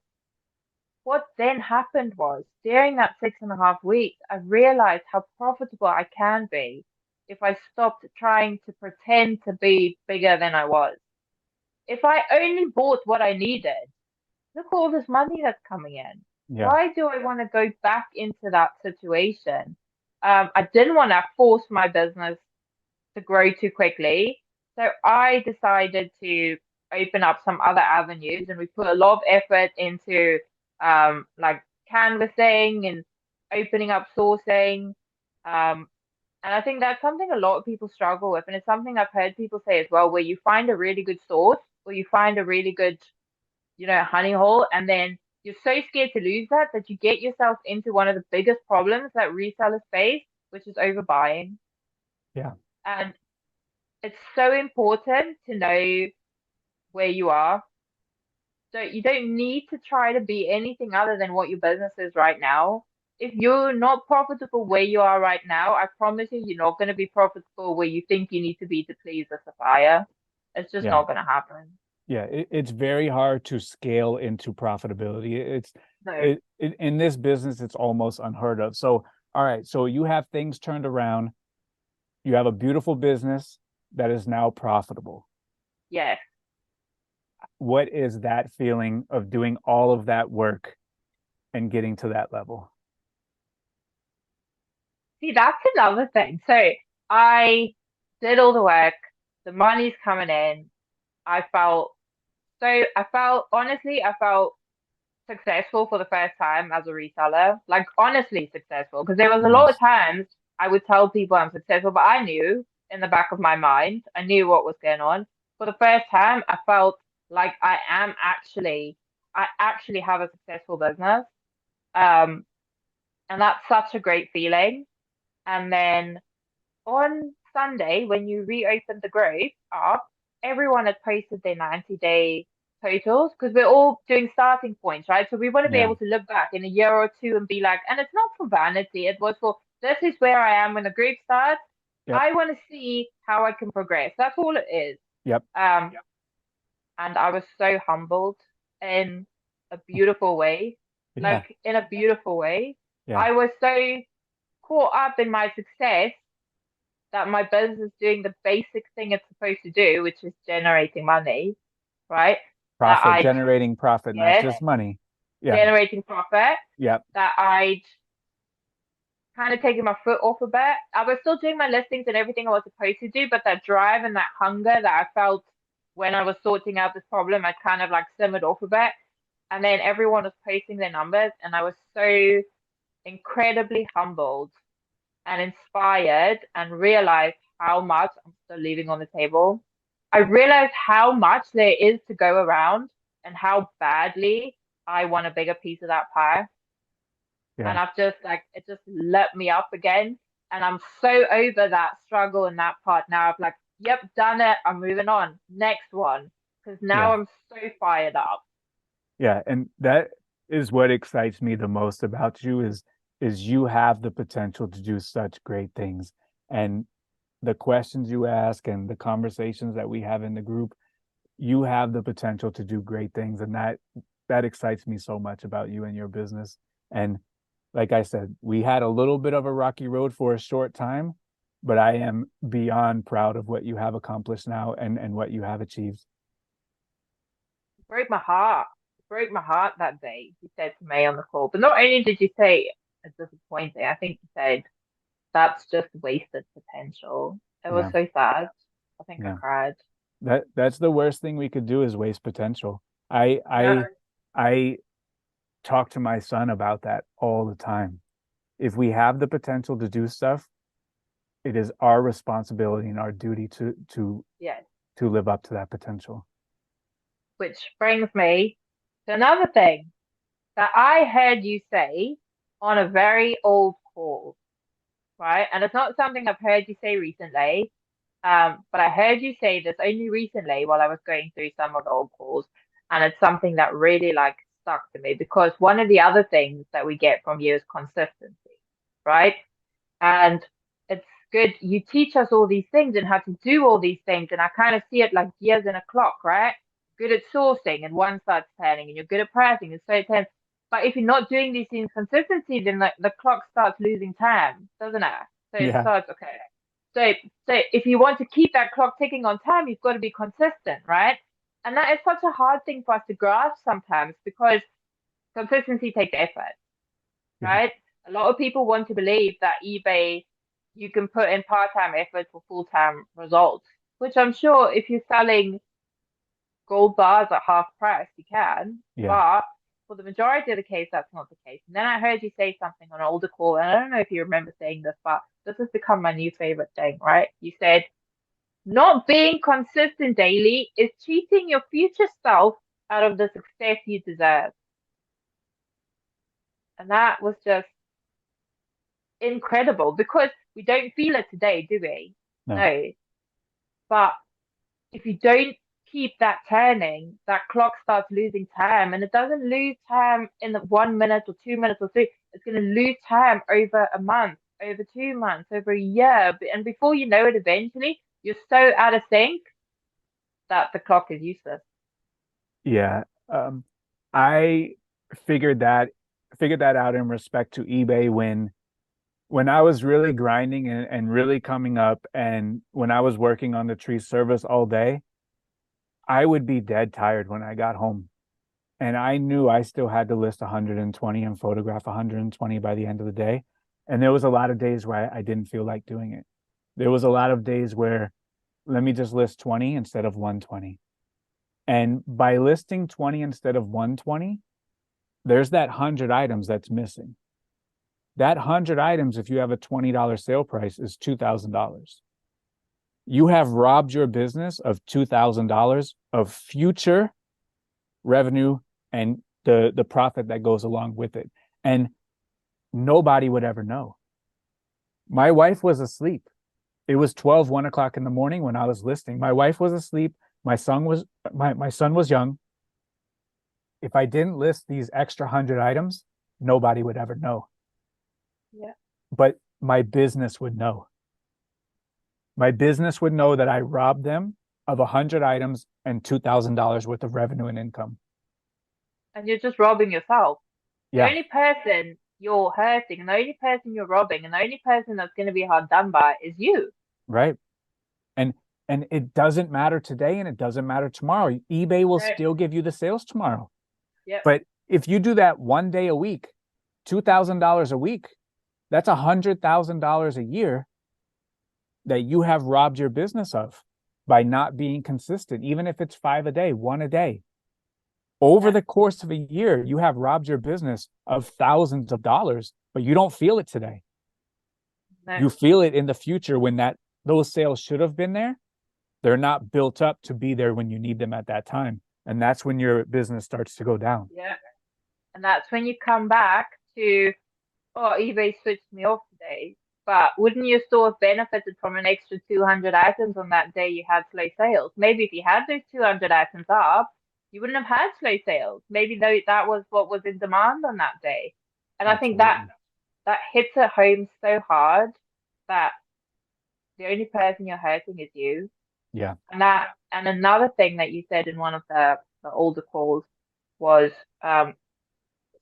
what then happened was during that 6.5 weeks, I realized how profitable I can be if I stopped trying to pretend to be bigger than I was. If I only bought what I needed, look all this money that's coming in. Yeah. Why do I want to go back into that situation? I didn't want to force my business to grow too quickly. So I decided to open up some other avenues and we put a lot of effort into like canvassing and opening up sourcing. Um, and I think that's something a lot of people struggle with. And it's something I've heard people say as well, where you find a really good source or you find a really good, honey hole, and then you're so scared to lose that you get yourself into one of the biggest problems that resellers face, which is overbuying. Yeah. And it's so important to know where you are. So you don't need to try to be anything other than what your business is right now. If you're not profitable where you are right now, I promise you, you're not going to be profitable where you think you need to be to please the supplier. It's just Yeah. not going to happen. Yeah, it's very hard to scale into profitability. So, In this business, it's almost unheard of. So, all right, so you have things turned around. You have a beautiful business that is now profitable. yes. What is that feeling of doing all of that work and getting to that level? See, that's another thing. So I did all the work, the money's coming in. I felt honestly, I felt successful for the first time as a reseller. Like honestly successful. Because there was a lot of Nice. times I would tell people I'm successful, but I knew in the back of my mind, I knew what was going on. For the first time, I felt like I actually have a successful business. Um, and that's such a great feeling. And then on Sunday, when you reopened the group up, everyone had posted their 90-day totals because we're all doing starting points, right? So we want to be Yeah. able to look back in a year or two and be like, and it's not for vanity, it was for this is where I am when the group starts. Yep. I want to see how I can progress. That's all it is. Yep. Um, and I was so humbled in a beautiful way, Yeah. like in a beautiful way. Yeah. I was so caught up in my success that my business is doing the basic thing it's supposed to do, which is generating money, right? That Profit, I'd, generating profit, not yes, just money. Yeah. generating profit, Yep. that I'd kind of taken my foot off a bit. I was still doing my listings and everything I was supposed to do, but that drive and that hunger that I felt when I was sorting out this problem, I kind of like simmered off a bit. And then everyone was posting their numbers, and I was so incredibly humbled and inspired and realized how much I'm still leaving on the table. I realized how much there is to go around and how badly I want a bigger piece of that pie. Yeah. And I've just like, it just lit me up again. And I'm so over that struggle and that part now. I'm like, yep, done it. I'm moving on. Next one. Because now Yeah. I'm so fired up. Yeah. And that is what excites me the most about you is is you have the potential to do such great things. And the questions you ask and the conversations that we have in the group, you have the potential to do great things. And that excites me so much about you and your business. And like I said, we had a little bit of a rocky road for a short time, but I am beyond proud of what you have accomplished now and what you have achieved. Broke my heart. It broke my heart that day, you said to me on the call. But not only did you say it's disappointing, I think you said that's just wasted potential. It was Yeah. so sad. I think I Yeah. cried. That's the worst thing we could do is waste potential. I Yeah, I I talk to my son about that all the time. If we have the potential to do stuff, it is our responsibility and our duty yeah. to live up to that potential. Which brings me to another thing that I heard you say on a very old call, right? And it's not something I've heard you say recently. But I heard you say this only recently while I was going through some of the old calls, and it's something that really like stuck to me because one of the other things that we get from you is consistency, right? And it's good. You teach us all these things and how to do all these things, and I kind of see it like gears in a clock, right? Good at sourcing, and one starts turning, and you're good at pricing, and so it turns. But if you're not doing these things consistency, then the clock starts losing time, doesn't it? So it Yeah. starts okay. So so if you want to keep that clock ticking on time, you've got to be consistent, right? And that is such a hard thing for us to grasp sometimes because consistency takes effort, Yeah. right? A lot of people want to believe that eBay, you can put in part-time effort for full-time results, which I'm sure if you're selling gold bars at half price, you can, Yeah. but for the majority of the case, that's not the case. And then I heard you say something on an older call, and I don't know if you remember saying this, but this has become my new favorite thing, right? You said, not being consistent daily is cheating your future self out of the success you deserve. And that was just incredible because we don't feel it today, do we? No. No. But if you don't keep that turning, that clock starts losing time and it doesn't lose time in the 1 minute or 2 minutes or three. It's going to lose time over a month, over 2 months, over a year. And before you know it, eventually you're so out of sync that the clock is useless. Yeah. I figured that figured that out in respect to eBay when I was really grinding and really coming up and when I was working on the tree service all day, I would be dead tired when I got home. And I knew I still had to list 120 and photograph 120 by the end of the day. And there was a lot of days where I didn't feel like doing it. There was a lot of days where let me just list 20 instead of 120. And by listing 20 instead of 120, there's that 100 items that's missing. That 100 items, if you have a $20 sale price, is $2,000. You have robbed your business of $2,000 of future revenue and the profit that goes along with it. And nobody would ever know. My wife was asleep. It was 1 o'clock in the morning when I was listing. My wife was asleep. My son was young. If I didn't list these extra 100 items, nobody would ever know. Yeah. But my business would know. My business would know that I robbed them of 100 items and $2,000 worth of revenue and income. And you're just robbing yourself. The Yeah, only person you're hurting and the only person you're robbing and the only person that's going to be hard done by is you. right. And and it doesn't matter today and it doesn't matter tomorrow. eBay will Right. still give you the sales tomorrow. Yep. But if you do that 1 day a week, $2,000 a week, that's $100,000 a year that you have robbed your business of by not being consistent, even if it's five a day, one a day. Over Yeah. the course of a year, you have robbed your business of thousands of dollars, but you don't feel it today. No. You feel it in the future when that those sales should have been there. They're not built up to be there when you need them at that time. And that's when your business starts to go down. Yeah. And that's when you come back to, oh, eBay switched me off today. But wouldn't your store have benefited from an extra 200 items on that day you had slow sales? Maybe if you had those 200 items up, you wouldn't have had slow sales. Maybe though that was what was in demand on that day. And I think that Absolutely. that hits it home so hard that the only person you're hurting is you. Yeah. And another thing that you said in one of the older calls was um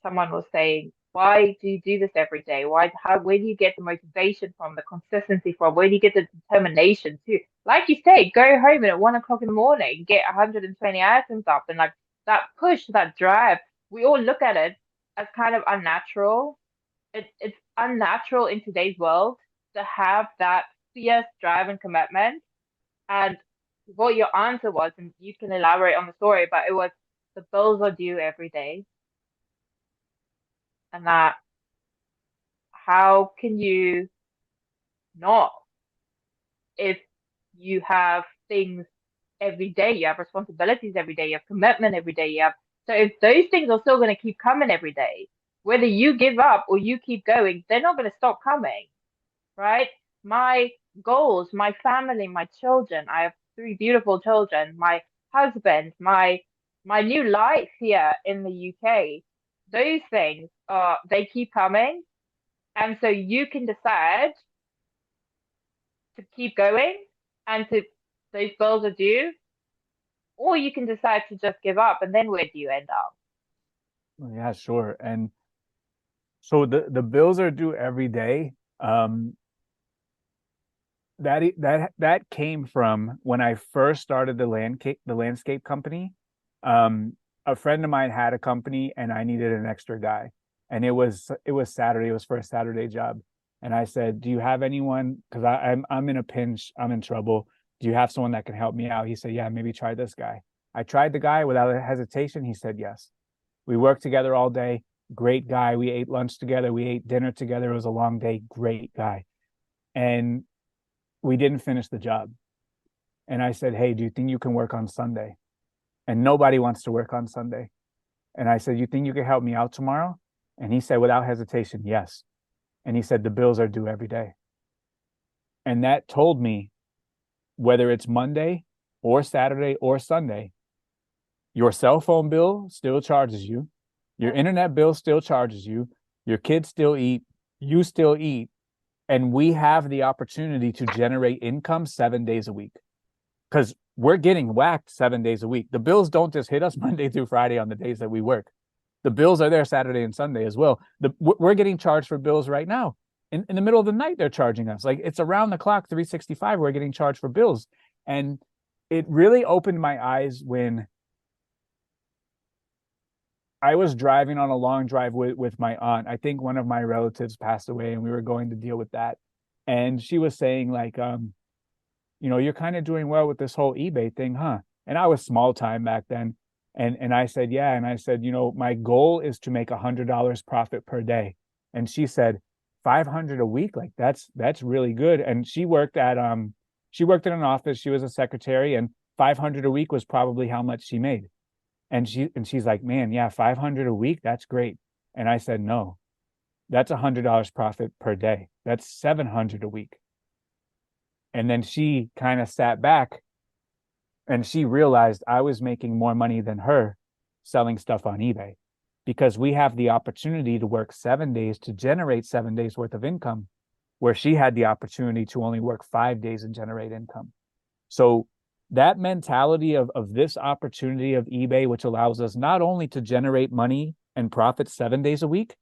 someone was saying, why do you do this every day? Where do you get the motivation from, the consistency from? Where do you get the determination to? Like you say, go home and at 1 o'clock in the morning, get 120 items up, and like that push, that drive. We all look at it as kind of unnatural. It's unnatural in today's world to have that fierce drive and commitment. And what your answer was, and you can elaborate on the story, but it was the bills are due every day, and that how can you not if you have things every day, you have responsibilities every day, you have commitment every day, you have so if those things are still going to keep coming every day, whether you give up or you keep going, they're not going to stop coming, right? My goals, my family, my children, I have three beautiful children, my husband, my new life here in the UK, those things are they keep coming. And so you can decide to keep going and to those bills are due, or you can decide to just give up, and then where do you end up? Yeah, sure. And so the bills are due every day. That came from when I first started the landscape company. A friend of mine had a company and I needed an extra guy. And it was Saturday, it was for a Saturday job. And I said, "Do you have anyone? Because I'm in a pinch, I'm in trouble. Do you have someone that can help me out?" He said, "Yeah, maybe try this guy." I tried the guy without a hesitation. He said yes. We worked together all day. Great guy. We ate lunch together. We ate dinner together. It was a long day. Great guy. And we didn't finish the job. And I said, "Hey, do you think you can work on Sunday?" And nobody wants to work on Sunday. And I said, "You think you can help me out tomorrow?" And he said, without hesitation, yes. And he said, "The bills are due every day." And that told me whether it's Monday or Saturday or Sunday, your cell phone bill still charges you, your internet bill still charges you, your kids still eat, you still eat, and we have the opportunity to generate income 7 days a week because we're getting whacked 7 days a week. The bills don't just hit us Monday through Friday on the days that we work. The bills are there Saturday and Sunday as well. We're getting charged for bills right now. In the middle of the night, they're charging us. Like it's around the clock, 365, we're getting charged for bills. And it really opened my eyes when I was driving on a long drive with my aunt. I think one of my relatives passed away and we were going to deal with that. And she was saying, like, you're kind of doing well with this whole eBay thing, huh? And I was small time back then. And I said, yeah. And I said, my goal is to make $100 profit per day. And she said, 500 a week? Like that's really good. And she worked in an office, she was a secretary, and 500 a week was probably how much she made. And she's like, man, yeah, 500 a week, that's great. And I said, no, that's $100 profit per day. That's 700 a week. And then she kind of sat back and she realized I was making more money than her selling stuff on eBay because we have the opportunity to work 7 days to generate 7 days worth of income, where she had the opportunity to only work 5 days and generate income. So that mentality of this opportunity of eBay, which allows us not only to generate money and profit 7 days a week,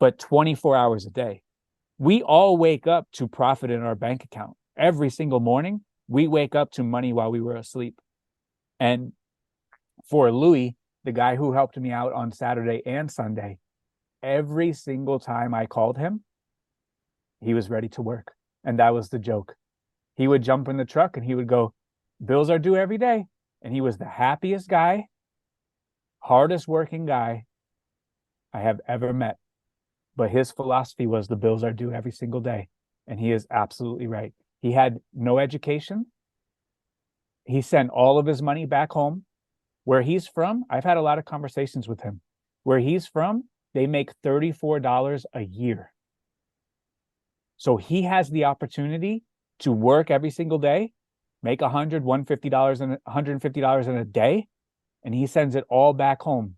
but 24 hours a day. We all wake up to profit in our bank account. Every single morning, we wake up to money while we were asleep. And for Louis, the guy who helped me out on Saturday and Sunday, every single time I called him, he was ready to work. And that was the joke. He would jump in the truck and he would go, bills are due every day. And he was the happiest guy, hardest working guy I have ever met. But his philosophy was the bills are due every single day. And he is absolutely right. He had no education. He sent all of his money back home. Where he's from, I've had a lot of conversations with him. Where he's from, they make $34 a year. So he has the opportunity to work every single day, make $150 and $150 in a day, and he sends it all back home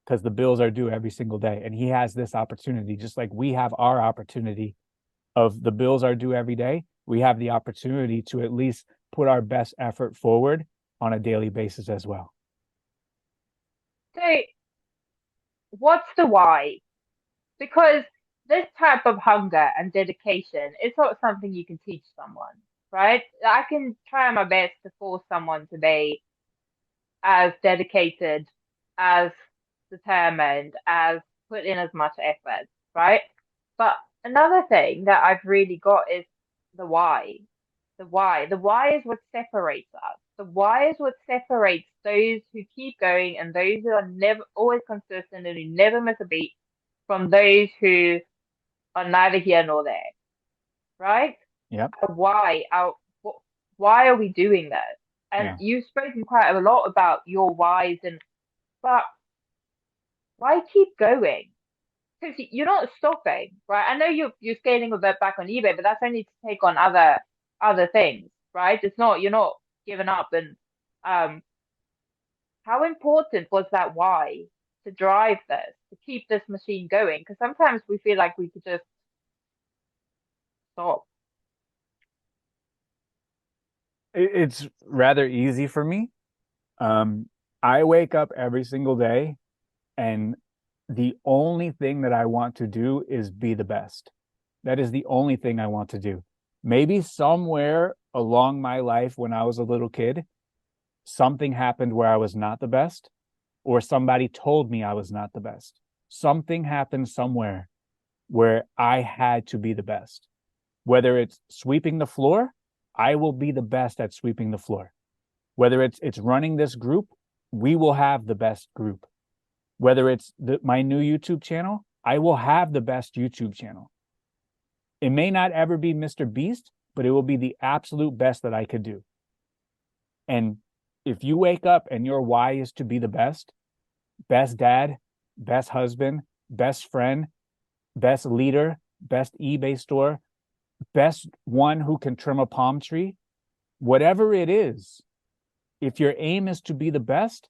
because the bills are due every single day. And he has this opportunity, just like we have our opportunity of the bills are due every day. We have the opportunity to at least put our best effort forward on a daily basis as well. So, what's the why? Because this type of hunger and dedication is not something you can teach someone, right? I can try my best to force someone to be as dedicated, as determined, as put in as much effort, right? But another thing that I've really got is the why. The why. The why is what separates us. The why is what separates those who keep going and those who are never always consistent and who never miss a beat from those who are neither here nor there, right? Yep. Why? Why are we doing this? And Yeah. you've spoken quite a lot about your whys, but why keep going? Because you're not stopping, right? I know you're scaling a bit back on eBay, but that's only to take on other things, right? It's not you're not giving up. And um, how important was that why to drive this, to keep this machine going? Because sometimes we feel like we could just stop. It's rather easy for me. I wake up every single day, and the only thing that I want to do is be the best. That is the only thing I want to do. Maybe somewhere along my life when I was a little kid, something happened where I was not the best, or somebody told me I was not the best. Something happened somewhere where I had to be the best. Whether it's sweeping the floor, I will be the best at sweeping the floor. Whether it's running this group, we will have the best group. Whether it's my new YouTube channel, I will have the best YouTube channel. It may not ever be Mr. Beast, but it will be the absolute best that I could do. And if you wake up and your why is to be the best dad, best husband, best friend, best leader, best eBay store, best one who can trim a palm tree, whatever it is, if your aim is to be the best,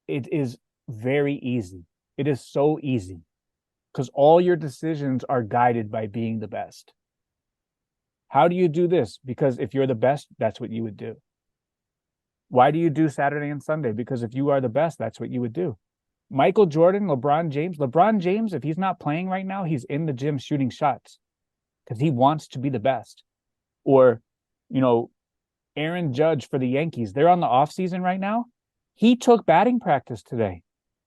it is very easy. It is so easy because all your decisions are guided by being the best. How do you do this? Because if you're the best, that's what you would do. Why do you do Saturday and Sunday? Because if you are the best, that's what you would do. Michael Jordan, LeBron James, if he's not playing right now, he's in the gym shooting shots because he wants to be the best. Or, Aaron Judge for the Yankees, they're on the off season right now. He took batting practice today.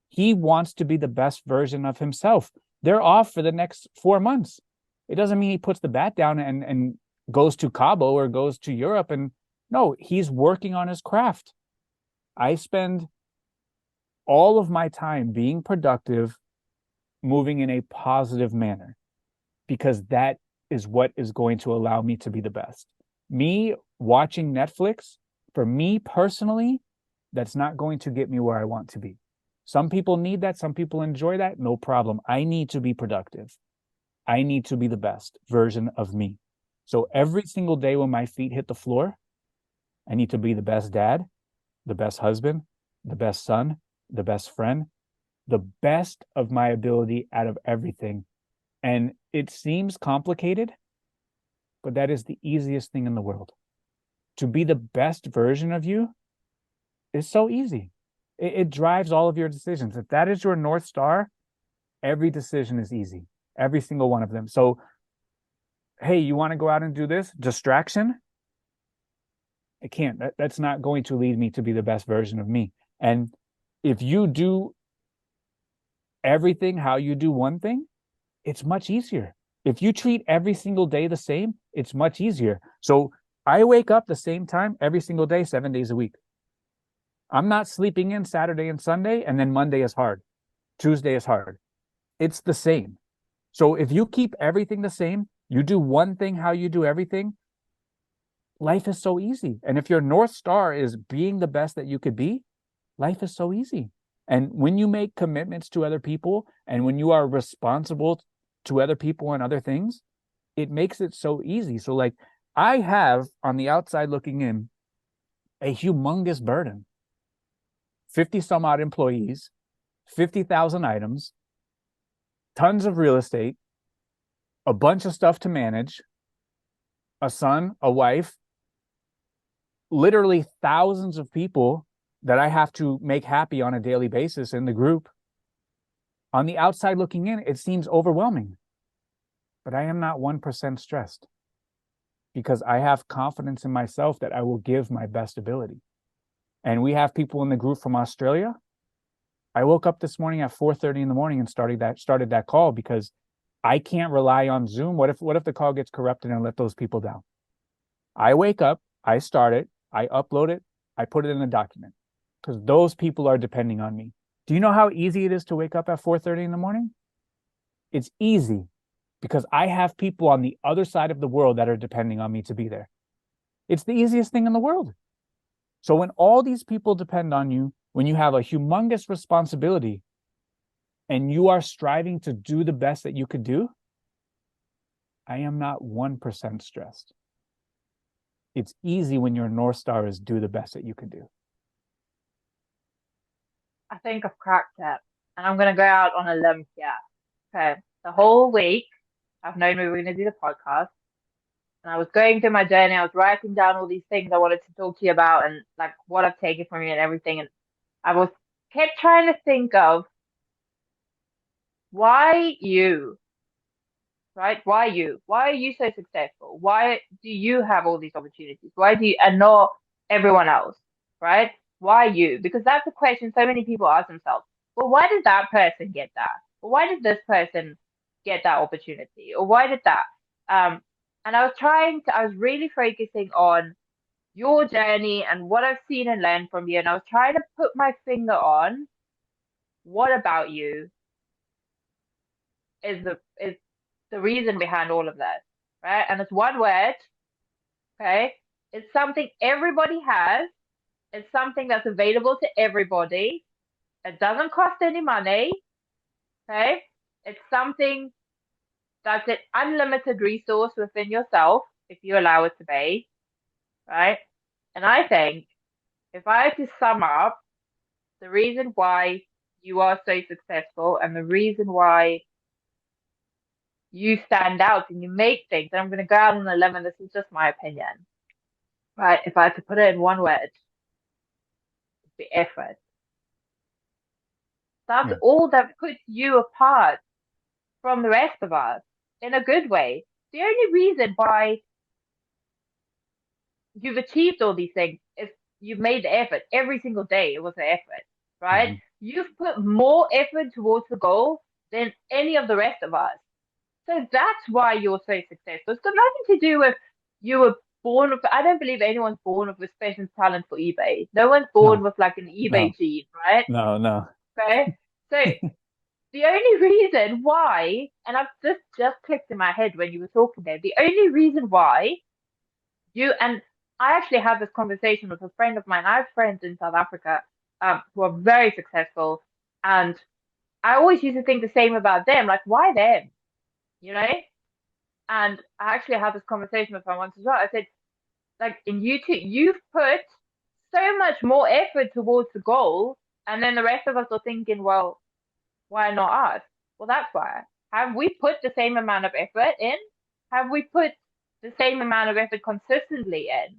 He wants to be the best version of himself. They're off for the next 4 months. It doesn't mean he puts the bat down and goes to Cabo or goes to Europe. And no, he's working on his craft. I spend all of my time being productive, moving in a positive manner, because that is what is going to allow me to be the best. Me watching Netflix, for me personally, that's not going to get me where I want to be. Some people need that. Some people enjoy that. No problem. I need to be productive. I need to be the best version of me. So every single day when my feet hit the floor, I need to be the best dad, the best husband, the best son, the best friend, the best of my ability out of everything. And it seems complicated, but that is the easiest thing in the world. To be the best version of you is so easy. It drives all of your decisions. If that is your North Star, every decision is easy, every single one of them. So, hey, you want to go out and do this? Distraction? I can't. That's not going to lead me to be the best version of me. And if you do everything how you do one thing, it's much easier. If you treat every single day the same, it's much easier. So I wake up the same time every single day, 7 days a week. I'm not sleeping in Saturday and Sunday, and then Monday is hard. Tuesday is hard. It's the same. So if you keep everything the same, you do one thing how you do everything, life is so easy. And if your North Star is being the best that you could be, life is so easy. And when you make commitments to other people and when you are responsible to other people and other things, it makes it so easy. So like I have on the outside looking in a humongous burden. 50 some odd employees, 50,000 items, tons of real estate, a bunch of stuff to manage, a son, a wife, literally thousands of people that I have to make happy on a daily basis in the group. On the outside looking in, it seems overwhelming, but I am not 1% stressed because I have confidence in myself that I will give my best ability. And we have people in the group from Australia. I woke up this morning at 4:30 in the morning and started that call because I can't rely on Zoom. What if the call gets corrupted and let those people down? I wake up, I start it, I upload it, I put it in a document because those people are depending on me. Do you know how easy it is to wake up at 4:30 in the morning? It's easy because I have people on the other side of the world that are depending on me to be there. It's the easiest thing in the world. So when all these people depend on you, when you have a humongous responsibility and you are striving to do the best that you could do, I am not 1% stressed. It's easy when your North Star is do the best that you can do. I think I've cracked it. And I'm going to go out on a limb here. Okay. The whole week, I've known we were going to do the podcast. And I was going through my journey. I was writing down all these things I wanted to talk to you about and like what I've taken from you and everything. And I was kept trying to think of why you, right? Why you? Why are you so successful? Why do you have all these opportunities? Why do you, and not everyone else, right? Why you? Because that's a question so many people ask themselves. Well, why did that person get that? Or why did this person get that opportunity? Or why did that? And I was really focusing on your journey and what I've seen and learned from you. And I was trying to put my finger on what about you is the reason behind all of that, right? And it's one word, okay? It's something everybody has. It's something that's available to everybody. It doesn't cost any money, okay? It's something that's an unlimited resource within yourself if you allow it to be, right? And I think if I had to sum up the reason why you are so successful and the reason why you stand out and you make things, and I'm going to go out on a limb, and this is just my opinion, right? If I had to put it in one word, it'd be effort. That's Yeah. all that puts you apart from the rest of us in a good way. The only reason why you've achieved all these things is you've made the effort every single day. It was an effort, right? Mm-hmm. You've put more effort towards the goal than any of the rest of us. So that's why you're so successful. It's got nothing to do with you were born with, I don't believe anyone's born with a special talent for eBay. No one's born No, with like an eBay no, gene, right? no. Okay. So the only reason why, and I've just clicked in my head when you were talking there, the only reason why you, and I actually had this conversation with a friend of mine. I have friends in South Africa who are very successful, and I always used to think the same about them, like why them, you know? And I actually had this conversation with someone as well. I said, like in YouTube, you've put so much more effort towards the goal, and then the rest of us are thinking, well, why not us? Well, that's why. Have we put the same amount of effort in? Have we put the same amount of effort consistently in?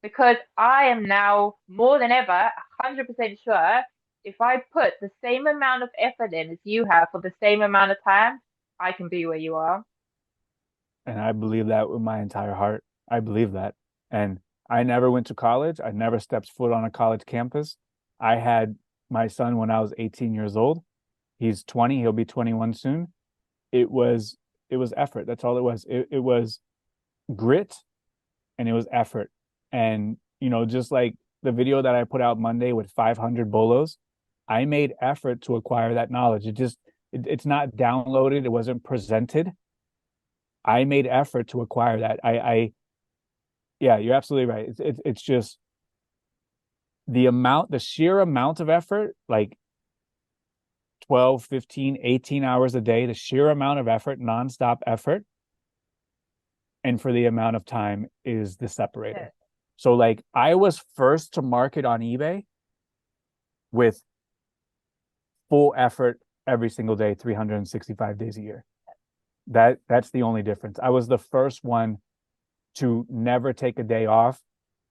Because I am now more than ever 100% sure if I put the same amount of effort in as you have for the same amount of time, I can be where you are. And I believe that with my entire heart. I believe that. And I never went to college. I never stepped foot on a college campus. I had my son when I was 18 years old. He's 20, he'll be 21 soon. It was effort. That's all it was. It was grit and it was effort. And just like the video that I put out Monday with 500 bolos, I made effort to acquire that knowledge. It's not downloaded, it wasn't presented. I made effort to acquire that. Yeah, you're absolutely right. It's just the sheer amount of effort, like 12, 15, 18 hours a day, the sheer amount of effort, nonstop effort, and for the amount of time is the separator. Yeah. So like I was first to market on eBay with full effort every single day, 365 days a year. That's the only difference. I was the first one to never take a day off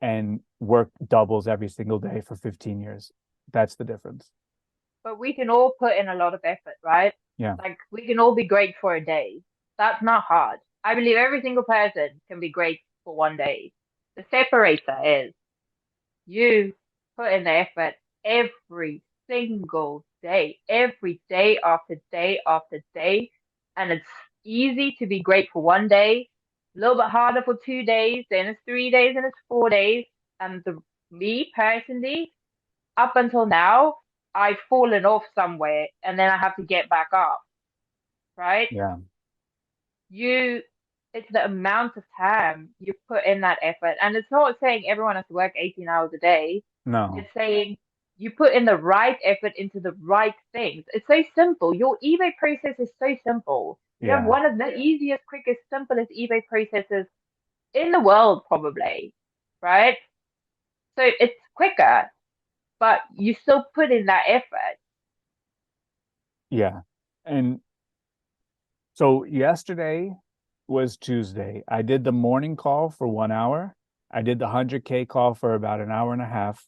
and work doubles every single day for 15 years. That's the difference. But we can all put in a lot of effort, right? Yeah. Like we can all be great for a day. That's not hard. I believe every single person can be great for one day. The separator is you put in the effort every single every day after day after day. And it's easy to be great for one day, a little bit harder for 2 days, then it's 3 days, and it's 4 days. And me personally, up until now, I've fallen off somewhere and then I have to get back up, right? Yeah. You, it's the amount of time you put in that effort. And it's not saying everyone has to work 18 hours a day. No. It's saying you put in the right effort into the right things. It's so simple. Your eBay process is so simple. You have Yeah. one of the easiest, quickest, simplest eBay processes in the world, probably, right? So it's quicker, but you still put in that effort. Yeah. And so yesterday was Tuesday. I did the morning call for 1 hour. I did the 100K call for about an hour and a half.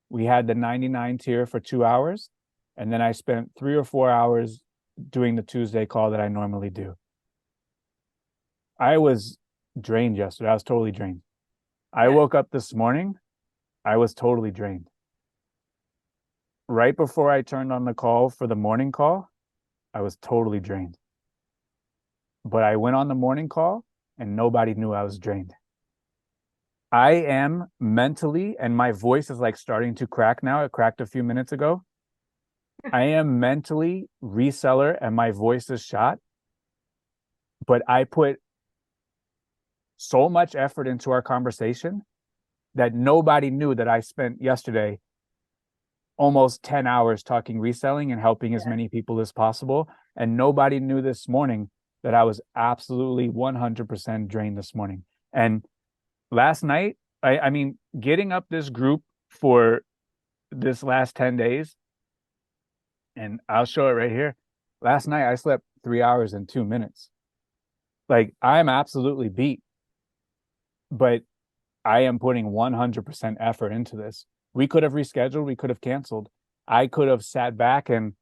We had the 99 tier for 2 hours. And then I spent 3 or 4 hours doing the Tuesday call that I normally do. I was drained yesterday. I was totally drained. I woke up this morning. I was totally drained. Right before I turned on the call for the morning call, I was totally drained. But I went on the morning call and nobody knew I was drained. I am mentally, and my voice is like starting to crack now. It cracked a few minutes ago. I am mentally reseller and my voice is shot. But I put so much effort into our conversation that nobody knew that I spent yesterday almost 10 hours talking reselling and helping as many people as possible. And nobody knew this morning that I was absolutely 100% drained this morning. And last night, I mean, getting up this group for this last 10 days, and I'll show it right here. Last night, I slept 3 hours and 2 minutes. Like, I'm absolutely beat, but I am putting 100% effort into this. We could have rescheduled, we could have canceled. I could have sat back and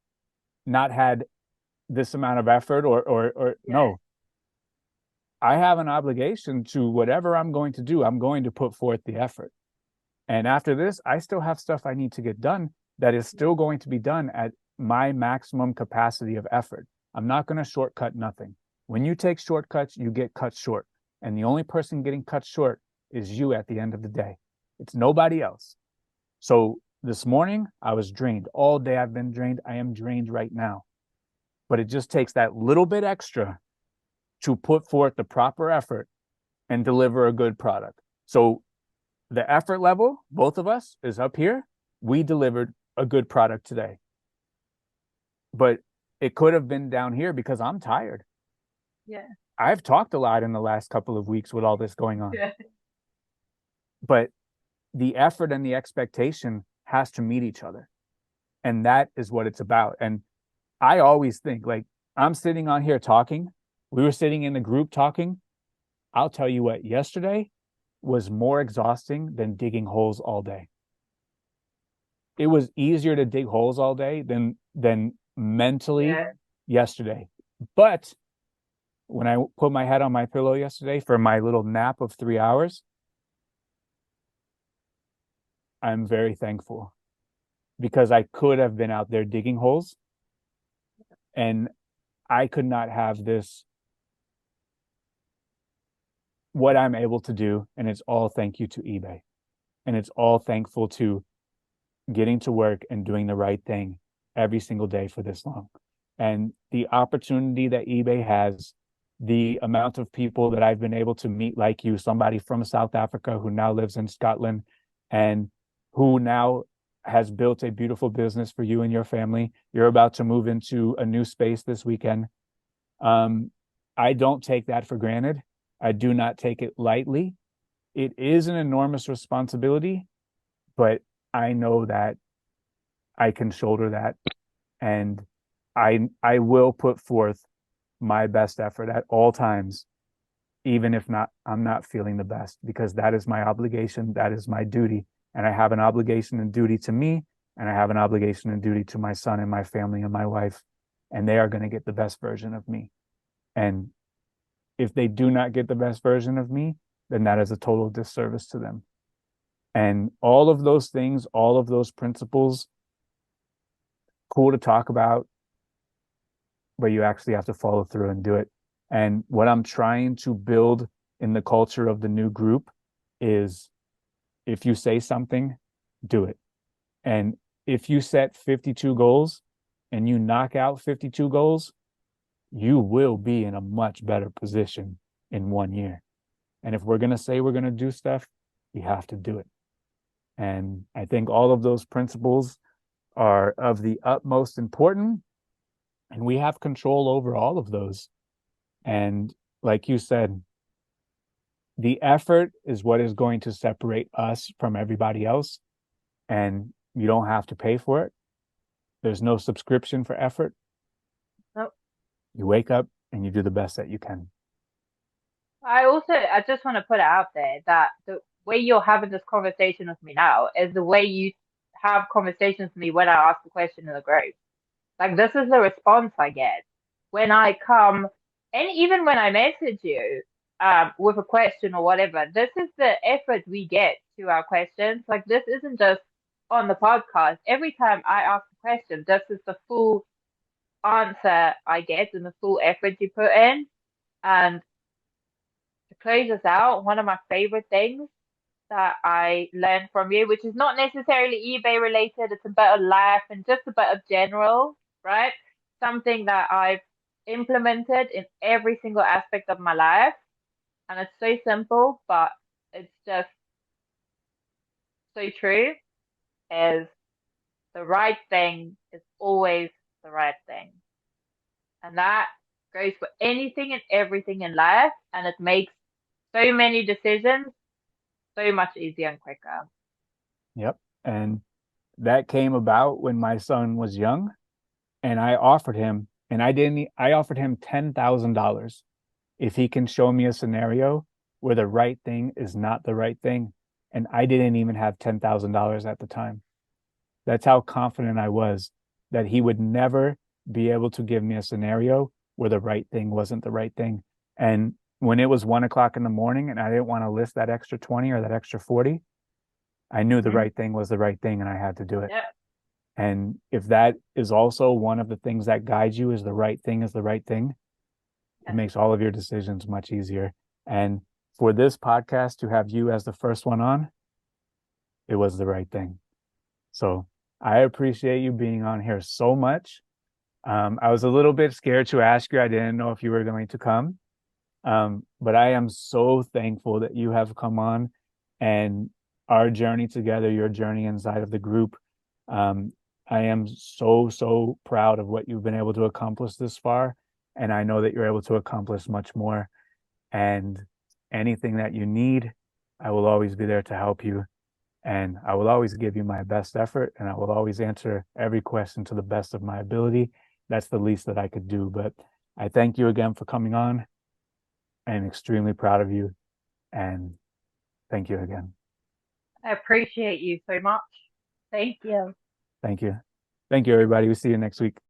not had this amount of effort or no. I have an obligation to whatever I'm going to do. I'm going to put forth the effort. And after this, I still have stuff I need to get done that is still going to be done at my maximum capacity of effort. I'm not going to shortcut nothing. When you take shortcuts, you get cut short. And the only person getting cut short is you at the end of the day. It's nobody else. So this morning, I was drained. All day I've been drained. I am drained right now. But it just takes that little bit extra to put forth the proper effort and deliver a good product. So the effort level, both of us, is up here. We delivered a good product today. But it could have been down here because I'm tired. Yeah. I've talked a lot in the last couple of weeks with all this going on. Yeah. But the effort and the expectation has to meet each other. And that is what it's about. And I always think, like, I'm sitting on here talking. We were sitting in the group talking. I'll tell you what, yesterday was more exhausting than digging holes all day. It was easier to dig holes all day than mentally yesterday. But when I put my head on my pillow yesterday for my little nap of 3 hours, I'm very thankful because I could have been out there digging holes and I could not have this, what I'm able to do. And it's all thank you to eBay. And it's all thankful to getting to work and doing the right thing every single day for this long. And the opportunity that eBay has, the amount of people that I've been able to meet, like you, somebody from South Africa who now lives in Scotland and who now has built a beautiful business for you and your family. You're about to move into a new space this weekend. I don't take that for granted. I do not take it lightly. It is an enormous responsibility, but I know that I can shoulder that And I will put forth my best effort at all times, even if not I'm not feeling the best, because that is my obligation, that is my duty. And I have an obligation and duty to me, and I have an obligation and duty to my son and my family and my wife, and they are going to get the best version of me. And if they do not get the best version of me, then that is a total disservice to them. And all of those things, all of those principles, cool to talk about, but you actually have to follow through and do it. And what I'm trying to build in the culture of the new group is, if you say something, do it. And if you set 52 goals and you knock out 52 goals, you will be in a much better position in 1 year. And if we're going to say we're going to do stuff, we have to do it. And I think all of those principles are of the utmost importance, and we have control over all of those. And like you said, the effort is what is going to separate us from everybody else. And you don't have to pay for it. There's no subscription for effort. Nope. You wake up and you do the best that you can. I just want to put it out there that the way you're having this conversation with me now is the way you have conversations with me when I ask a question in the group. Like, this is the response I get when I come, and even when I message you with a question or whatever. This is the effort we get to our questions. Like, this isn't just on the podcast. Every time I ask a question, this is the full answer I get and the full effort you put in. And to close us out, one of my favorite things that I learned from you, which is not necessarily eBay related, it's a bit of life and just a bit of general, right? Something that I've implemented in every single aspect of my life. And it's so simple, but it's just so true, is the right thing is always the right thing. And that goes for anything and everything in life. And it makes so many decisions so much easier and quicker. Yep. And that came about when my son was young, and I offered him, and I offered him $10,000 if he can show me a scenario where the right thing is not the right thing. And I didn't even have $10,000 at the time. That's how confident I was that he would never be able to give me a scenario where the right thing wasn't the right thing. And when it was 1 o'clock in the morning and I didn't want to list that extra 20 or that extra 40, I knew the right thing was the right thing and I had to do it. Yep. And if that is also one of the things that guides you, is the right thing is the right thing, it makes all of your decisions much easier. And for this podcast to have you as the first one on, it was the right thing. So I appreciate you being on here so much. I was a little bit scared to ask you. I didn't know if you were going to come. But I am so thankful that you have come on, and our journey together, your journey inside of the group. I am so proud of what you've been able to accomplish this far. And I know that you're able to accomplish much more. And anything that you need, I will always be there to help you. And I will always give you my best effort, and I will always answer every question to the best of my ability. That's the least that I could do. But I thank you again for coming on. I'm extremely proud of you. And thank you again. I appreciate you so much. Thank you. Thank you. Thank you, everybody. We'll see you next week.